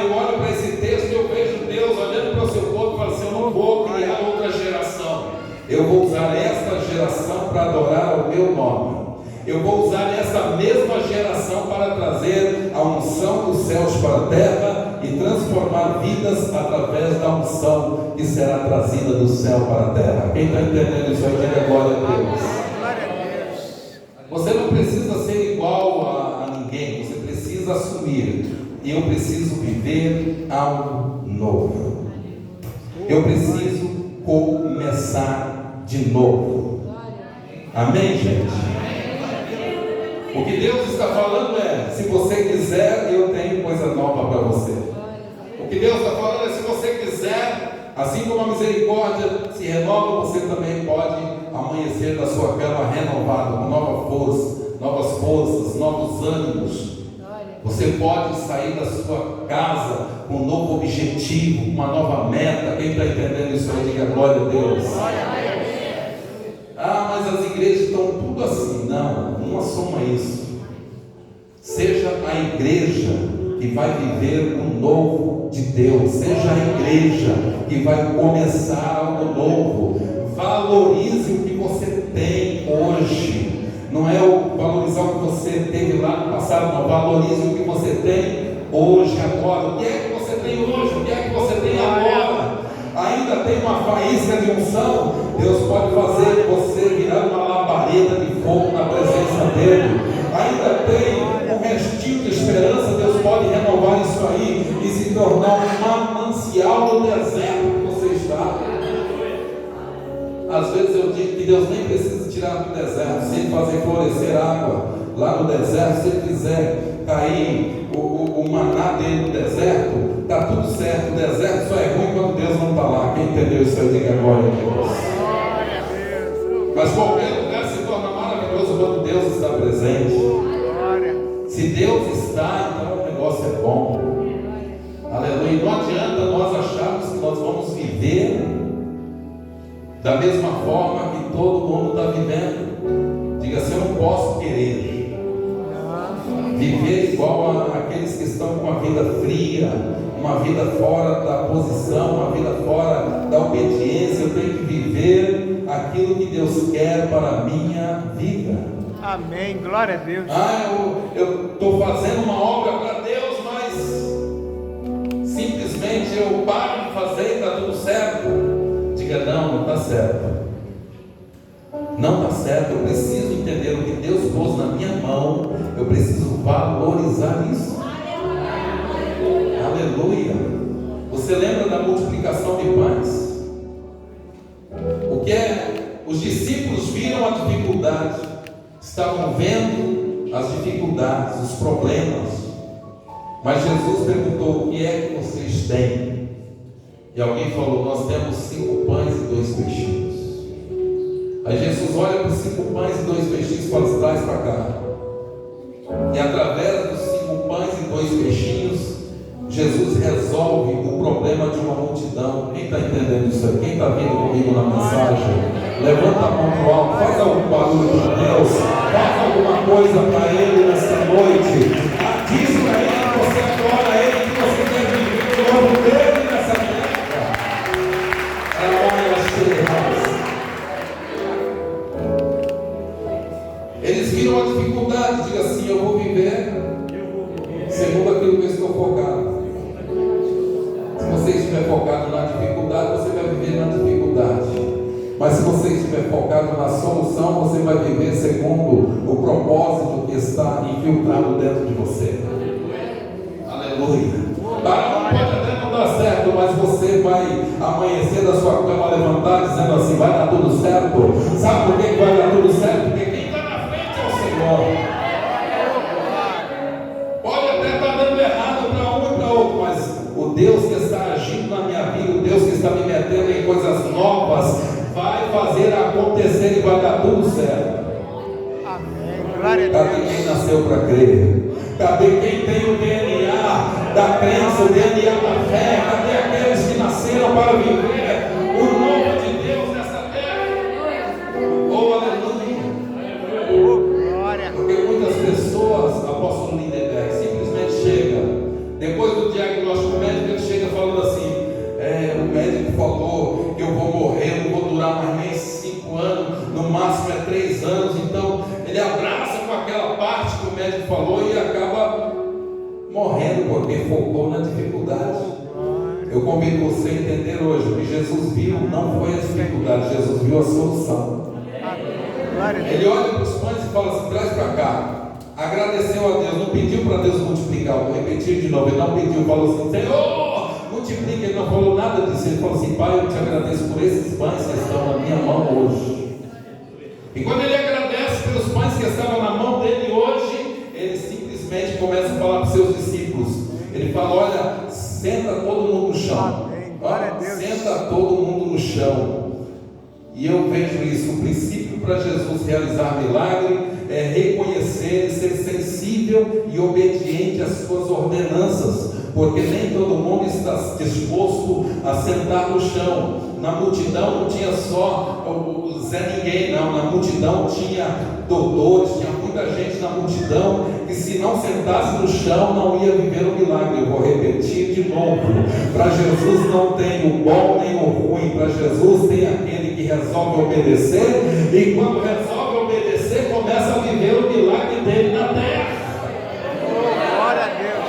Eu olho para esse texto e eu vejo Deus olhando para o seu povo e falo assim: eu não vou criar outra geração, eu vou usar esta geração para adorar o meu nome. Eu vou usar essa mesma geração para trazer a unção dos céus para a terra e transformar vidas através da unção que será trazida do céu para a terra. Quem está entendendo isso aí, diga glória a Deus. Você não precisa ser igual a ninguém, você precisa assumir: eu preciso viver algo novo, eu preciso começar de novo. Amém, gente? O que Deus está falando é: se você quiser, eu tenho coisa nova para você. O que Deus está falando é: se você quiser, assim como a misericórdia se renova, você também pode amanhecer da sua cama renovado, com novas forças, novos ânimos. Você pode sair da sua casa com um novo objetivo, uma nova meta. Quem está entendendo isso aí, diga glória a Deus. Mas as igrejas estão tudo assim. Não assuma isso. Seja a igreja que vai viver o novo de Deus. Seja a igreja que vai começar algo novo. Valorize o que você tem hoje. Não é o valorizar o que você teve lá no passado, não. Valorize o que você tem hoje, agora. O que é que você tem hoje? O que é que você tem agora? Ainda tem uma faísca de unção. Deus pode fazer você virar uma labareda de fogo na presença dele. Ainda tem um restinho de esperança. Deus pode renovar isso aí e se tornar um manancial no deserto que você está. Às vezes eu digo que Deus nem precisa tirar do deserto. Se ele fazer florescer água lá no deserto, se ele quiser cair o maná dele no deserto, está tudo certo. O deserto só é ruim quando Deus não está lá. Quem entendeu isso aí, diga glória a Deus. Mas qualquer lugar se torna maravilhoso quando Deus está presente. Se Deus está, então o negócio é bom. Aleluia. Não adianta nós acharmos que nós vamos viver da mesma forma que todo mundo está vivendo. Diga assim: eu não posso querer viver igual àqueles que estão com a vida fria, uma vida fora da posição, uma vida fora da obediência. Eu tenho que viver aquilo que Deus quer para a minha vida. Amém, glória a Deus. Eu estou fazendo uma obra para Deus, mas simplesmente eu paro de fazer e está tudo certo. Diga: não está certo. Não está certo. Eu preciso entender o que Deus pôs na minha mão. Eu preciso valorizar isso. Aleluia. Você lembra da multiplicação de pães? O que é? Os discípulos viram a dificuldade, estavam vendo as dificuldades, os problemas. Mas Jesus perguntou: o que é que vocês têm? E alguém falou: nós temos 5 pães e 2 peixinhos. Aí Jesus olha para os 5 pães e 2 peixinhos e fala: traz para cá. E através dos 5 pães e 2 peixinhos, Jesus resolve o problema de uma multidão. Quem está entendendo isso aí? Quem está vindo comigo na mensagem? Levanta a mão para o alto, faz algum barulho para Deus, faz alguma coisa para Ele nessa noite. Diz para Ele que você adora Ele, que você quer viver o novo dele nessa terra. Eles viram a dificuldade. Diga assim: eu vou viver segundo aquilo que eu estou focado. Se você estiver focado na dificuldade, você vai viver na dificuldade. Mas se você estiver focado na solução, você vai viver segundo o propósito que está infiltrado dentro de você. Aleluia. Pode até não dar certo, mas você vai amanhecer da sua cama levantar dizendo assim: vai dar tudo certo. Sabe por que vai dar tudo certo? Porque quem está na frente é o Senhor. Pode até estar dando errado para um e para Deus que está agindo na minha vida, o Deus que está me metendo em coisas novas, vai fazer acontecer e vai dar tudo certo. Amém. Glória a Cadê Deus. quem nasceu para crer? Cadê quem tem o DNA da crença, o DNA da fé? Cadê aqueles que nasceram para viver o novo de Deus nessa terra? Oh, aleluia! Oh, glória. Porque muitas pessoas, apóstolo Lindenberg, simplesmente chega, depois do diagnóstico médico, ele chega falando assim: o médico falou que eu vou morrer, não vou durar mais nem 5 anos, no máximo 3 anos. Então ele abraça com aquela parte que o médico falou e acaba morrendo porque focou na dificuldade. Eu convido você a entender hoje: o que Jesus viu não foi a dificuldade, Jesus viu a solução. Glória a Deus. Ele olha para os pães e fala assim: traz para cá. Agradeceu a Deus, não pediu para Deus multiplicar, vou repetir de novo, ele não pediu, falou assim: Senhor, multiplica. Ele não falou nada disso, ele falou assim: Pai, eu te agradeço por esses pães que estão na minha mão hoje. E quando ele agradece pelos pães que estavam na mão dele hoje, ele simplesmente começa a falar para os seus discípulos. Ele fala: olha, senta todo mundo no chão. Glória a Deus. Senta todo mundo no chão. E eu vejo isso: o princípio para Jesus realizar milagre é reconhecer e ser sensível e obediente às suas ordenanças, porque nem todo mundo está disposto a sentar no chão. Na multidão não tinha só o Zé Ninguém, não. Na multidão tinha doutores, tinha muita gente na multidão que, se não sentasse no chão, não ia viver o milagre. Eu vou repetir de novo: para Jesus não tem o bom nem o ruim. Para Jesus tem aquele que resolve obedecer, e quando resolve obedecer, começa a viver o milagre dele na terra. Glória a Deus.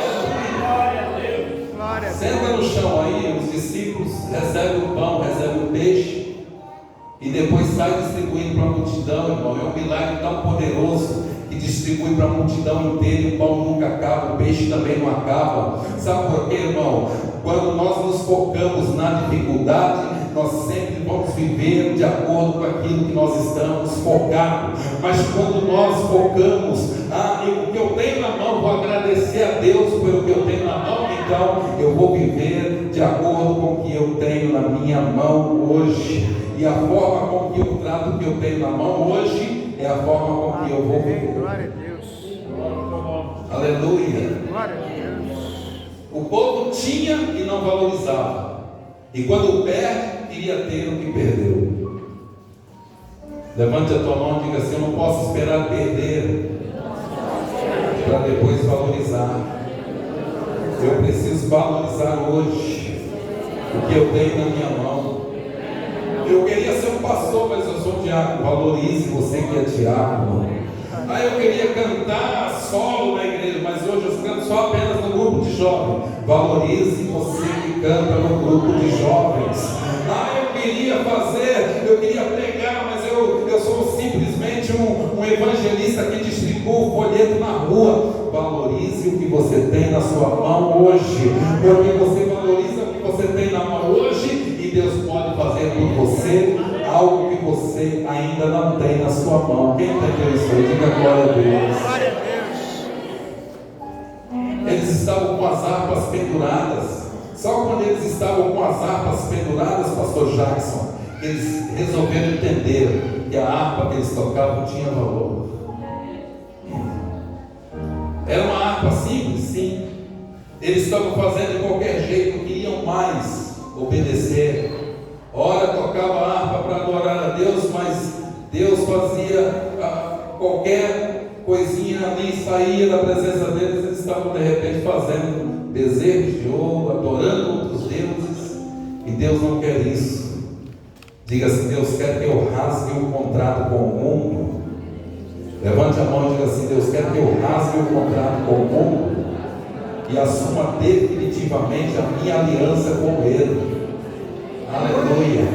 Glória a Deus. Senta no chão aí, os discípulos recebem o pão, recebem o peixe, e depois sai distribuindo para a multidão, irmão. É um milagre tão poderoso que distribui para a multidão inteira, e o pão nunca acaba, o peixe também não acaba. Sabe por quê, irmão? Quando nós nos focamos na dificuldade, nós sempre vamos viver de acordo com aquilo que nós estamos focados. Mas quando nós focamos, o que eu tenho na mão, vou agradecer a Deus pelo que eu tenho na mão, então eu vou viver de acordo com o que eu tenho na minha mão hoje. E a forma com que eu trato o que eu tenho na mão hoje é a forma com que eu vou viver. Glória a Deus. Aleluia. Glória a Deus. O povo tinha e não valorizava, e quando perde, queria ter o que perdeu. Levante a tua mão e diga assim: eu não posso esperar perder para depois valorizar. Eu preciso valorizar hoje o que eu tenho na minha mão. Eu queria ser um pastor, mas eu sou um diácono. Valorize você que é diácono. Eu queria cantar solo na igreja, mas hoje eu canto só apenas no grupo de jovens. Valorize você que canta no grupo de jovens. Eu queria pregar, mas eu sou simplesmente um evangelista que distribui o folheto na rua. Valorize o que você tem na sua mão hoje, porque você valoriza o que você tem na mão hoje, e Deus pode fazer por você algo que você ainda não tem na sua mão. Quem entendeu isso aí? Diga glória a Deus. Glória a Deus. Eles estavam com as harpas penduradas. Só quando eles estavam com as harpas penduradas, pastor Jackson, eles resolveram entender que a harpa que eles tocavam tinha valor. Era uma harpa simples, sim. Eles estavam fazendo de qualquer jeito, queriam mais obedecer. Ora tocava a harpa para adorar a Deus, mas Deus fazia qualquer coisinha ali, saía da presença deles. Eles estavam de repente fazendo bezerros de ouro, adorando outros deuses, e Deus não quer isso. Diga assim: Deus quer que eu rasgue o contrato com o mundo. Levante a mão e diga assim: Deus quer que eu rasgue o contrato com o mundo e assuma definitivamente a minha aliança com Ele. Aleluia.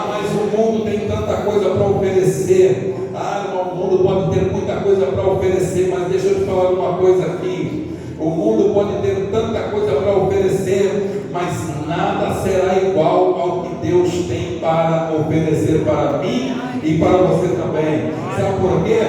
Mas o mundo tem tanta coisa para oferecer. O mundo pode ter muita coisa para oferecer, mas deixa eu te falar uma coisa aqui. O mundo pode ter tanta coisa para oferecer, mas nada será igual ao que Deus tem para oferecer para mim e para você também. Sabe por quê?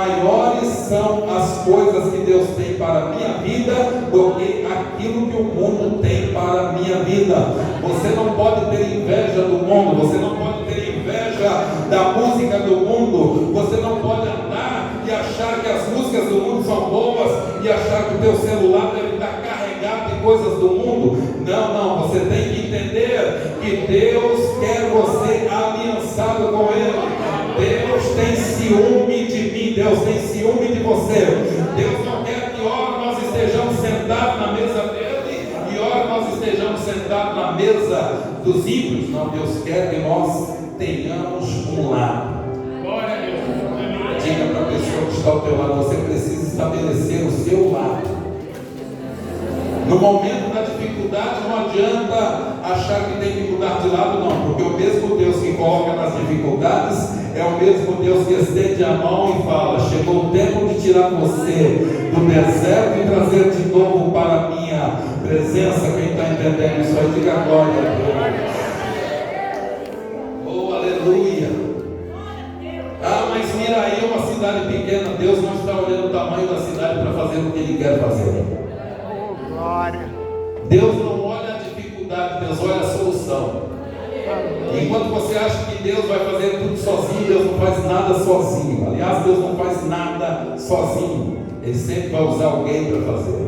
maiores são as coisas que Deus tem para a minha vida do que aquilo que o mundo tem para a minha vida. Você não pode ter inveja do mundo, você não pode ter inveja da música do mundo, você não pode andar e achar que as músicas do mundo são boas e achar que o teu celular deve estar carregado de coisas do mundo. Não, você tem que entender que Deus quer você aliançado com Ele. Deus tem ciúme de mim, Deus tem ciúme de você. Deus não quer que ora nós estejamos sentados na mesa dele e ora nós estejamos sentados na mesa dos ímpios. Não, Deus quer que nós tenhamos um lar. Diga para a pessoa que está ao teu lado, você precisa estabelecer o seu lar. No momento da dificuldade não adianta achar que tem que mudar de lado, não, porque o mesmo Deus que coloca nas dificuldades é o mesmo Deus que estende a mão e fala: chegou o tempo de tirar você do deserto e trazer de novo para a minha presença. Quem está entendendo isso aí, diga glória a Deus. Oh, aleluia. Ah, mas Miraí é uma cidade pequena. Deus não está olhando o tamanho da cidade para fazer o que Ele quer fazer. Deus não olha a dificuldade, Deus olha a solução. Enquanto você acha que Deus vai fazer tudo sozinho, Deus não faz nada sozinho. Aliás, Deus não faz nada sozinho. Ele sempre vai usar alguém para fazer.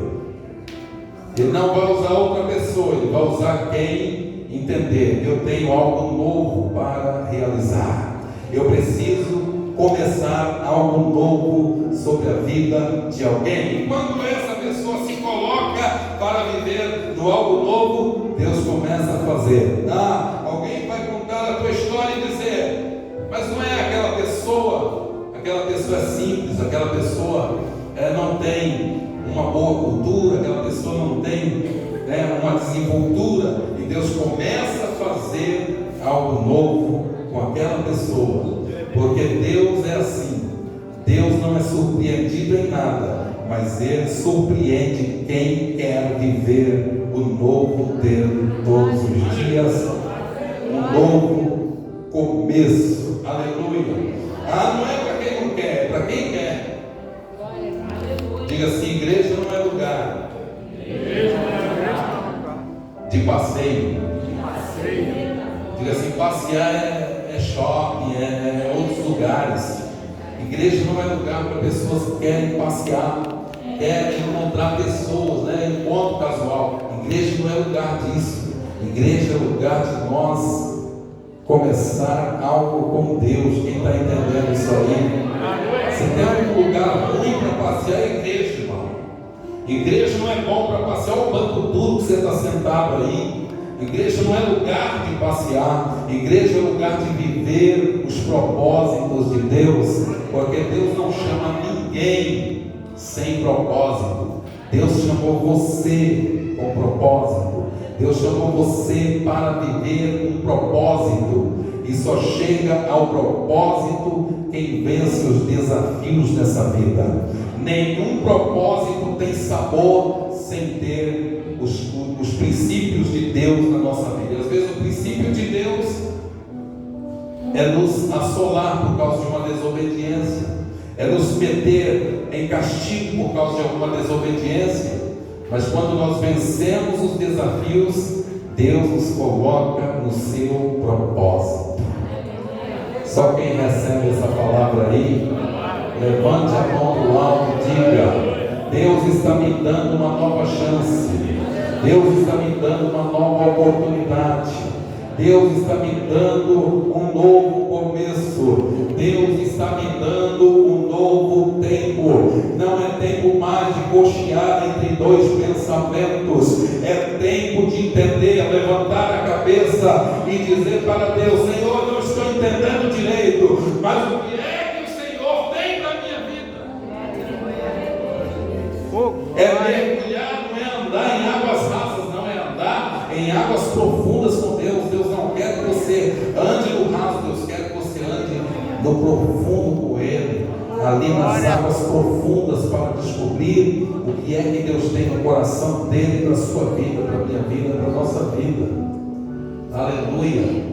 Ele não vai usar outra pessoa, Ele vai usar quem entender: eu tenho algo novo para realizar. Eu preciso começar algo novo sobre a vida de alguém. E quando essa pessoa se coloca para viver no algo novo, Deus começa a fazer. Alguém vai contar a tua história e dizer: mas não é aquela pessoa é simples, aquela pessoa não tem uma boa cultura, aquela pessoa não tem uma desenvoltura. E Deus começa a fazer algo novo com aquela pessoa, porque Deus é assim. Deus não é surpreendido em nada, mas Ele surpreende quem quer viver o novo dele todos os dias, um novo começo. Aleluia. Não é para quem não quer, é para quem quer. Diga assim: igreja não é lugar de passeio. Diga assim: passear é shopping, é outros lugares. Igreja não é lugar para pessoas que querem passear, querem encontrar pessoas, encontro casual. Igreja não é lugar disso. Igreja é lugar de nós começar algo com Deus. Quem está entendendo isso aí? Se tem um lugar ruim para passear, é igreja, irmão. Igreja não é bom para passear o banco duro que você está sentado aí. Igreja não é lugar de passear. Igreja é lugar de viver os propósitos de Deus, porque Deus não chama ninguém sem propósito. Deus chamou você com propósito. Deus chamou você para viver um propósito, e só chega ao propósito quem vence os desafios dessa vida. Nenhum propósito tem sabor sem ter os princípios de Deus na nossa vida. Às vezes o princípio de Deus é nos assolar por causa de uma desobediência, é nos meter em castigo por causa de alguma desobediência. Mas quando nós vencemos os desafios, Deus nos coloca no seu propósito. Só quem recebe essa palavra aí, levante a mão para o alto e diga: Deus está me dando uma nova chance, Deus está me dando uma nova oportunidade, Deus está me dando um novo começo, Deus está me dando um novo tempo. Não é tempo mais de cochear entre dois pensamentos, é tempo de entender, levantar a cabeça e dizer para Deus: Senhor, não estou entendendo direito, mas o que é que o Senhor tem para a minha vida? É mergulhar, não é andar em águas rasas, não é andar em águas profundas com Deus. Deus não quer que você ande no raso, Deus quer que você ande no profundo com Ele, ali nas águas profundas, para descobrir o que é que Deus tem no coração dele para a sua vida, para a minha vida, para a nossa vida. Aleluia.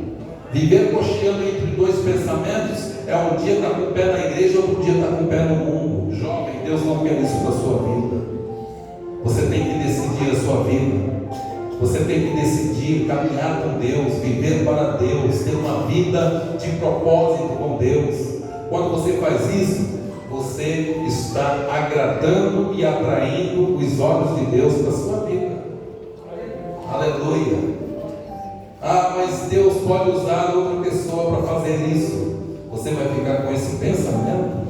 Viver cocheando entre dois pensamentos é um dia estar com o pé na igreja, outro dia estar com o pé no mundo. Jovem, Deus não quer isso para a sua vida. Você tem que decidir a sua vida. Você tem que decidir caminhar com Deus, viver para Deus, ter uma vida de propósito com Deus. Quando você faz isso, você está agradando e atraindo os olhos de Deus para a sua vida. Aleluia. Ah, mas Deus pode usar outra pessoa para fazer isso. Você vai ficar com esse pensamento?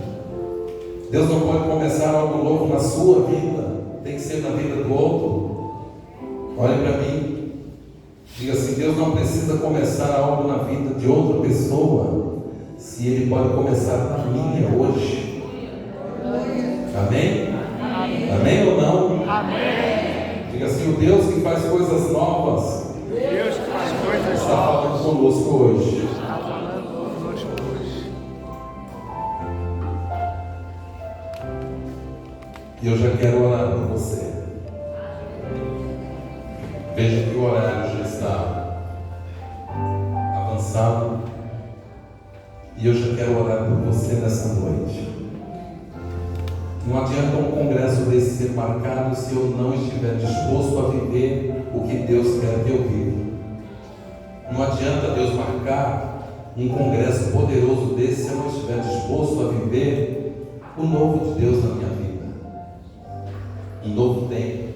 Deus não pode começar algo novo na sua vida, tem que ser na vida do outro. Olhe para mim, diga assim: Deus não precisa começar algo na vida de outra pessoa, se Ele pode começar na minha hoje. Amém? Amém ou não? Amém. Diga assim: o Deus que faz coisas novas, Deus que faz coisas está novas, falando conosco hoje. está falando conosco hoje. E eu já quero orar por você. Veja que o horário já está avançado. E eu já quero orar por você nessa noite. Não adianta um congresso desse ser marcado se eu não estiver disposto a viver o que Deus quer que eu viva. Não adianta Deus marcar um congresso poderoso desse se eu não estiver disposto a viver o novo de Deus na minha vida. Um novo tempo.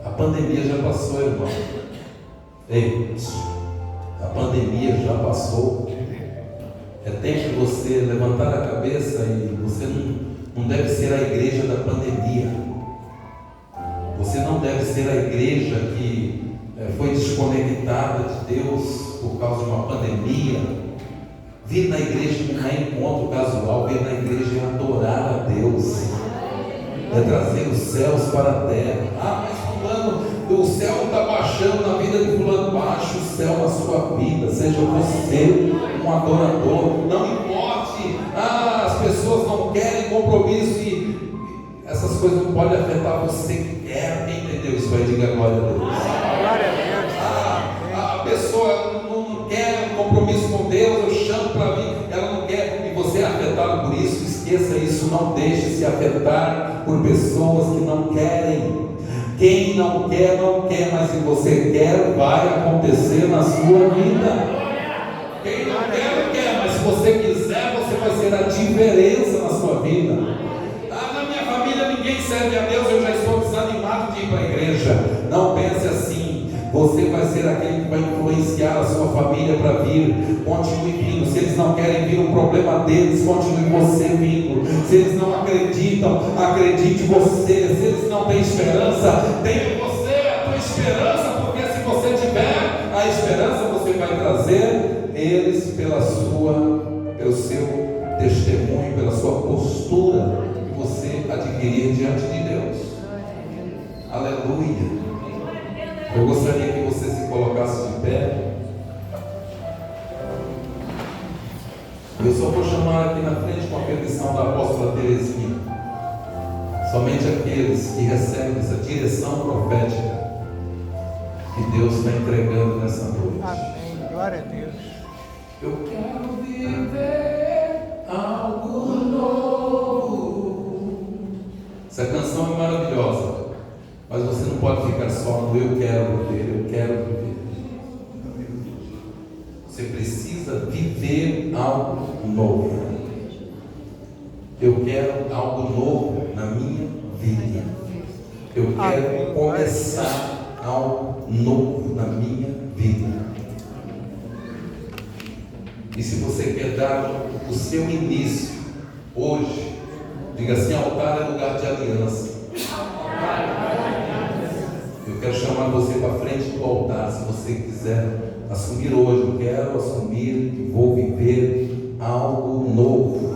A pandemia já passou, irmão. Ei, a pandemia já passou. É tempo de você levantar a cabeça e você não deve ser a igreja da pandemia. Você não deve ser a igreja que foi desconectada de Deus por causa de uma pandemia. Vir na igreja não é encontro casual, vir na igreja é adorar a Deus. É trazer os céus para a terra. Ah, mas fulano, o céu está baixando na vida de fulano. Baixa o céu na sua vida. Seja você um adorador. Não importe, as pessoas não querem compromisso e essas coisas não podem afetar você que quer. Quem entendeu isso aí? Diga glória a Deus. Glória a Deus. A pessoa não quer um compromisso com Deus, eu chamo para mim, ela não quer, e você é afetado por isso. Esqueça isso, não deixe se afetar por pessoas que não querem. Quem não quer, mas se você quer, vai acontecer na sua vida. Quem não quer, mas se você quiser, você vai ser a diferença na sua vida. Na minha família ninguém serve a Deus, eu já estou desanimado de ir para a igreja. Não pense assim. Você vai ser aquele que vai influenciar a sua família para vir. Continue vindo. Se eles não querem vir, o problema deles, continue você vindo. Se eles não acreditam, acredite você. Se eles não têm esperança, tenha você a tua esperança, porque se você tiver a esperança, você vai trazer eles pelo seu testemunho, pela sua postura que você adquirir diante de Deus. Aleluia. Eu gostaria que você se colocasse de pé. Eu só vou chamar aqui na frente, com a permissão da apóstola Teresinha, somente aqueles que recebem essa direção profética que Deus está entregando nessa noite. Amém. Glória a Deus. Eu quero viver algo novo. Essa canção é maravilhosa. Mas você não pode ficar só no eu quero viver. Você precisa viver algo novo. Eu quero algo novo na minha vida. Eu quero começar algo novo na minha vida. E se você quer dar o seu início hoje, diga assim: altar é lugar de aliança. Eu quero chamar você para frente do altar. Se você quiser assumir hoje, eu quero assumir que vou viver algo novo.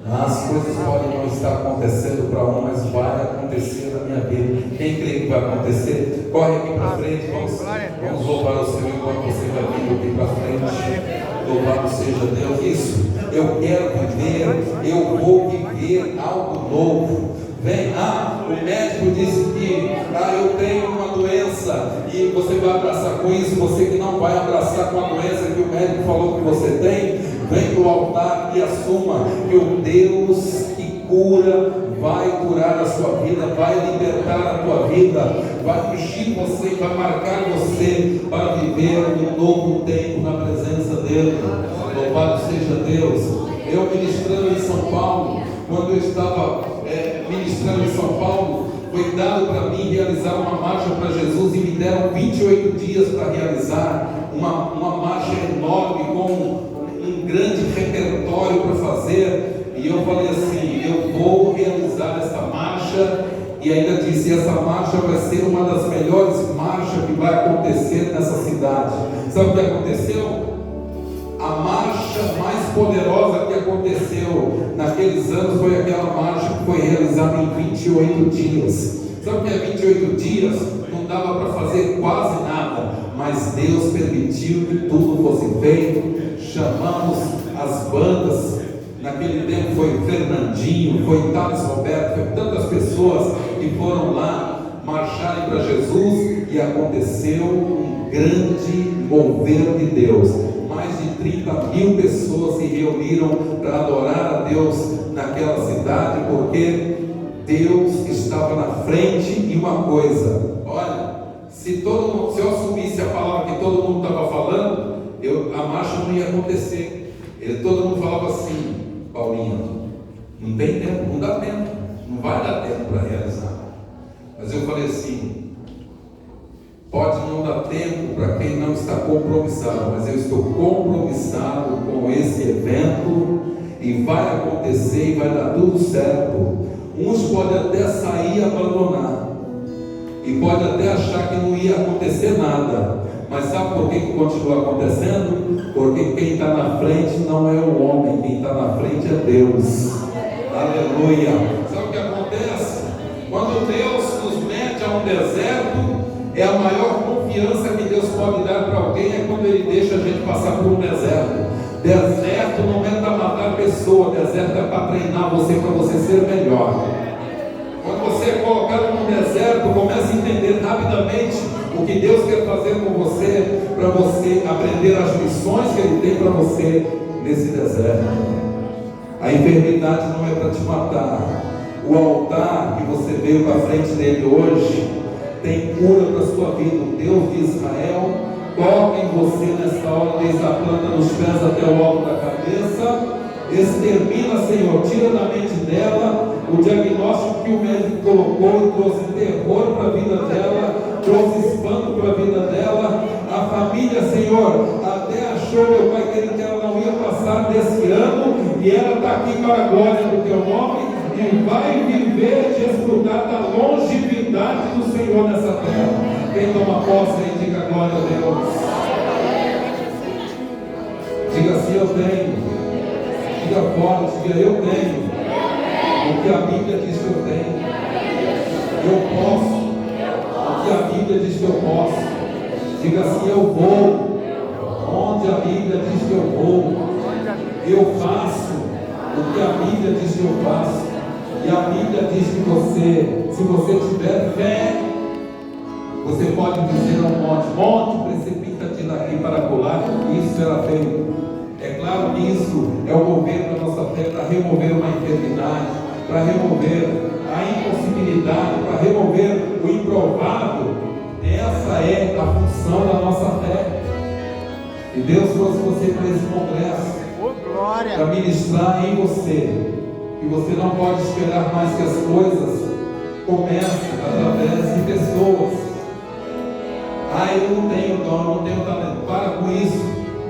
As coisas podem não estar acontecendo para um, mas vai acontecer na minha vida. Quem crê que vai acontecer, corre aqui para frente. Vamos louvar o Senhor enquanto você vai vindo aqui para frente. Louvado seja Deus. Isso, eu quero viver, eu vou viver algo novo. Vem, o médico disse que eu tenho uma doença e você vai abraçar com isso. Você que não vai abraçar com a doença, que o falou que você tem, vem para o altar e assuma que o Deus que cura vai curar a sua vida, vai libertar a tua vida, vai ungir você, vai marcar você para viver um novo tempo na presença dele. Louvado seja Deus. Eu ministrando em São Paulo, quando eu estava ministrando em São Paulo, foi dado para mim realizar uma marcha para Jesus e me deram 28 dias para realizar uma marcha enorme com um grande repertório para fazer. E eu falei assim: eu vou realizar essa marcha. E ainda disse: essa marcha vai ser uma das melhores marchas que vai acontecer nessa cidade. Sabe o que aconteceu? A marcha mais poderosa que aconteceu naqueles anos foi aquela marcha que foi realizada em 28 dias. Sabe o que é 28 dias? Não dava para fazer quase nada, mas Deus permitiu que tudo fosse feito. Chamamos as bandas. Naquele tempo foi Fernandinho, foi Thales Roberto, foi tantas pessoas que foram lá marcharem para Jesus, e aconteceu um grande mover de Deus. Mais de 30 mil pessoas se reuniram para adorar a Deus naquela cidade, porque Deus estava na frente. E uma coisa, olha, se eu assumisse a palavra que todo mundo estava falando, a marcha não ia acontecer. Todo mundo falava assim: Paulinho, não tem tempo, não dá tempo, não vai dar tempo para realizar. Mas eu falei assim: pode não dar tempo para quem não está compromissado, mas eu estou compromissado com esse evento, e vai acontecer e vai dar tudo certo. Uns podem até sair e abandonar, e pode até achar que não ia acontecer nada, mas sabe por que continua acontecendo? Porque quem está na frente não é o homem, quem está na frente é Deus. Aleluia. Sabe o que acontece? Quando Deus nos mete a um deserto, é a maior confiança que Deus pode dar para alguém, é quando Ele deixa a gente passar por um deserto. Deserto não é para matar pessoa, deserto é para treinar você, para você ser melhor. Quando você é colocado num deserto, comece a entender rapidamente o que Deus quer fazer com você, para você aprender as lições que Ele tem para você nesse deserto. A enfermidade não é para te matar. O altar que você veio para frente dele hoje tem cura para a sua vida. O Deus de Israel toca em você nesta hora, desde a planta dos pés até o alto da cabeça. Extermina, Senhor, tira da mente dela o diagnóstico que o médico colocou e trouxe terror para a vida dela, trouxe espanto para a vida dela. A família, Senhor, até achou, meu Pai querido, que ela não ia passar desse ano, e ela está aqui para a glória do Teu nome, e vai viver e desfrutar da longevidade do Senhor nessa terra. Quem toma posse aí, diga glória a Deus. Diga assim: eu tenho. Diga forte, diga: eu tenho. O que a Bíblia diz que eu tenho. Eu posso. O que a Bíblia diz que eu posso. Diga assim: eu vou. Onde a Bíblia diz que eu vou. Eu faço o que a Bíblia diz que eu faço. E a Bíblia diz que você, se você tiver fé, você pode dizer ao monte: monte, precipita-te daqui para colar, e isso será feito. É claro que isso é o mover da nossa fé para remover uma enfermidade, para remover a impossibilidade, para remover o improvável. Essa é a função da nossa fé. E Deus trouxe você para esse congresso para ministrar em você que você não pode esperar mais que as coisas comecem através de pessoas. Eu não tenho dom, não tenho talento. Para com isso.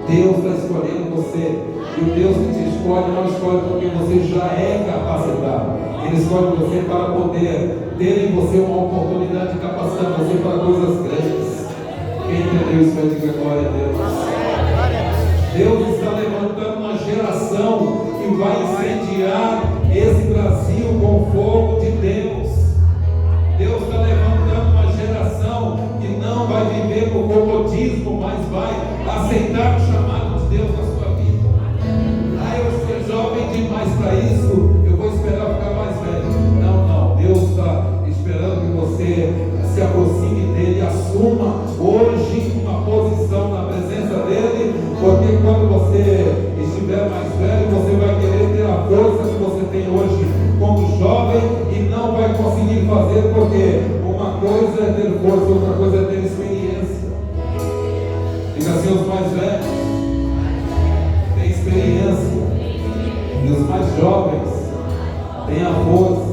Deus está escolhendo você. E o Deus que te escolhe não escolhe porque você já é capacitado. Ele escolhe você para poder ter em você uma oportunidade de capacitar você para coisas grandes. Quem entendeu isso vai dizer glória a Deus. Deus está levantando uma geração que vai incendiar esse Brasil com o fogo de Deus. Deus está levantando uma geração que não vai viver no comodismo, mas vai aceitar o chamado de Deus na sua vida. Eu sou jovem demais para isso, eu vou esperar ficar mais velho. Não, Deus está esperando que você se aproxime dele, assuma hoje uma posição na presença dele Porque quando você estiver mais velho, você vai querer ter a força que você tem hoje como jovem e não vai conseguir fazer, porque uma coisa é ter força, outra coisa é ter experiência. Diga assim, os mais velhos têm experiência e os mais jovens têm a força.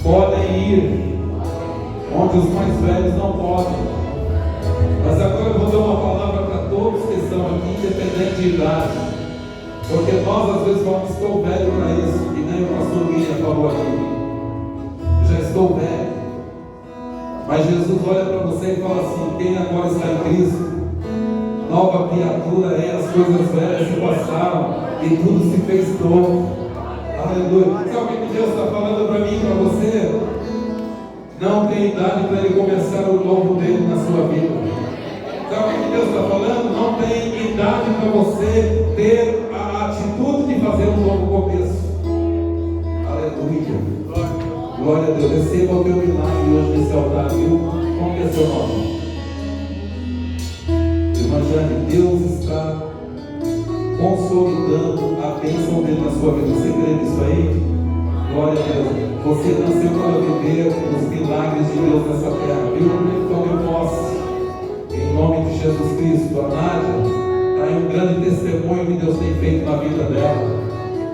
Podem ir onde os mais velhos não podem. Mas agora eu vou dar uma palavra para todos que estão aqui, independente de idade. Porque nós às vezes falamos, estou velho para isso, que nem o pastor William falou aqui. Eu já estou velho. Mas Jesus olha para você e fala assim: quem agora está em Cristo, nova criatura é, as coisas velhas se passaram e tudo se fez novo. Aleluia. Sabe o que Deus está falando para mim e para você? Não tem idade para Ele começar o novo dele na sua vida. Sabe o que Deus está falando? Não tem idade para você ter a atitude de fazer um novo começo. Aleluia. Glória a Deus. Receba o teu milagre hoje nesse altar, viu? Como que é seu nome? Irmã Jane, Deus está consolidando a bênção dele na sua vida. Você crê nisso aí? Glória a Deus. Você nasceu para viver os milagres de Deus nessa terra, viu? Tome posse. Em nome de Jesus Cristo. A Nádia está aí um grande testemunho que Deus tem feito na vida dela.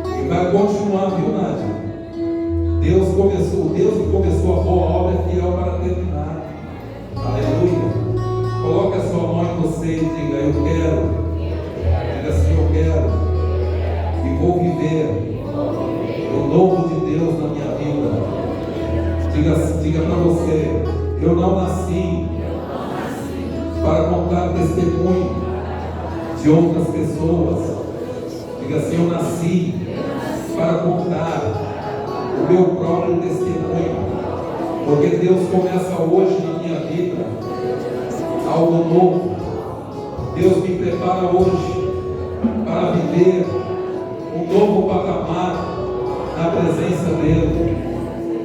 E vai continuar, viu, Nádia? Deus que começou a boa obra é fiel para terminar. Aleluia. Coloque a sua mão em você e diga: eu quero. Diga assim: eu quero. E vou viver o novo de Deus na minha vida. Diga para você: eu não nasci para contar testemunho de outras pessoas. Diga assim: eu nasci para contar o meu próprio testemunho. Porque Deus começa hoje na minha vida algo novo. Deus me prepara hoje para viver um novo patamar na presença dele.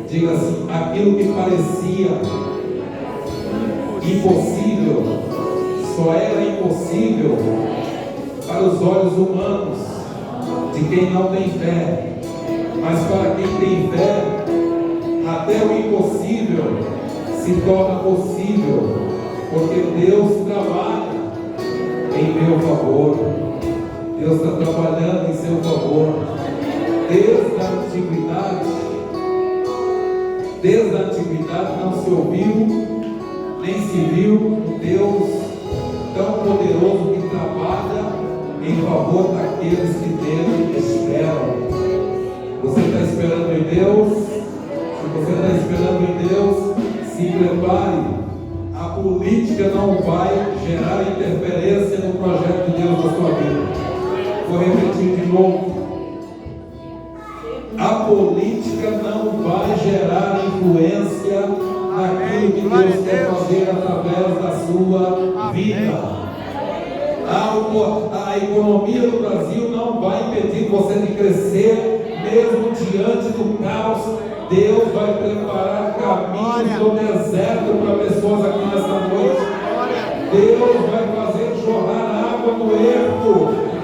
Diga assim: aquilo que parecia impossível só era impossível para os olhos humanos de quem não tem fé, mas para quem tem fé, até o impossível se torna possível, porque Deus trabalha em meu favor. Deus está trabalhando em seu favor. Desde a antiguidade não se ouviu, nem se viu um Deus tão poderoso que trabalha em favor daqueles que nele esperam. Você está esperando em Deus? Se você está esperando em Deus, se prepare. A política não vai gerar interferência no projeto de Deus na sua vida. Vou repetir de novo. A política não vai gerar influência naquilo que Deus quer fazer através da sua vida. A economia do Brasil não vai impedir você de crescer, mesmo diante do caos. Deus vai preparar caminhos no deserto para pessoas aqui nessa noite. Deus vai fazer jorrar água no ermo.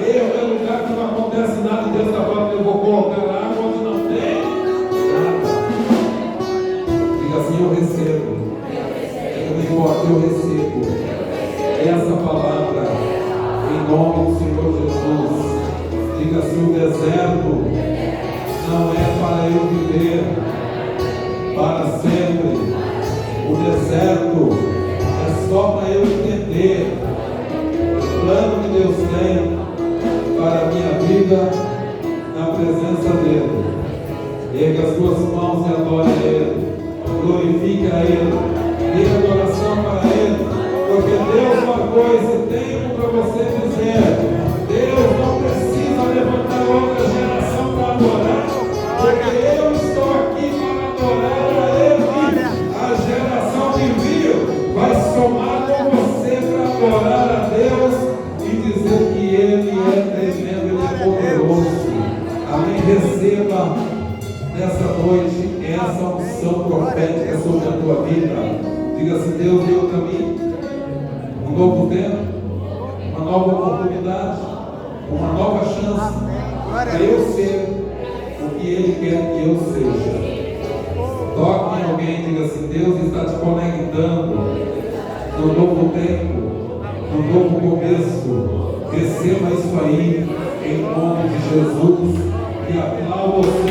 Ermo é lugar que não acontece nada. Deus está falando: eu vou colocar água onde não tem nada. Diga assim: eu recebo. Eu não importa, eu recebo essa palavra em nome do Senhor Jesus. Diga assim: o deserto não é para eu viver para sempre. O deserto é só para eu entender o plano que Deus tem para a minha vida na presença dele. Erga as suas mãos e adore a Ele. Glorifique a Ele. Dê adoração para Ele. Porque Deus marcou esse tempo para você dizer: Deus não precisa levantar outra geração para adorar, porque eu estou aqui para adorar a Ele. A geração que vir vai somar com você para adorar a Deus e dizer que Ele é tremendo, Ele é poderoso. Amém. Receba nessa noite essa unção profética sobre a tua vida. Diga assim: Deus deu para mim um novo tempo, uma nova oportunidade. oportunidade, uma nova chance para eu ser o que Ele quer que eu seja. Toque em alguém e diga assim: Deus está te conectando no novo tempo, no novo começo. Receba isso aí em nome de Jesus e aplauda.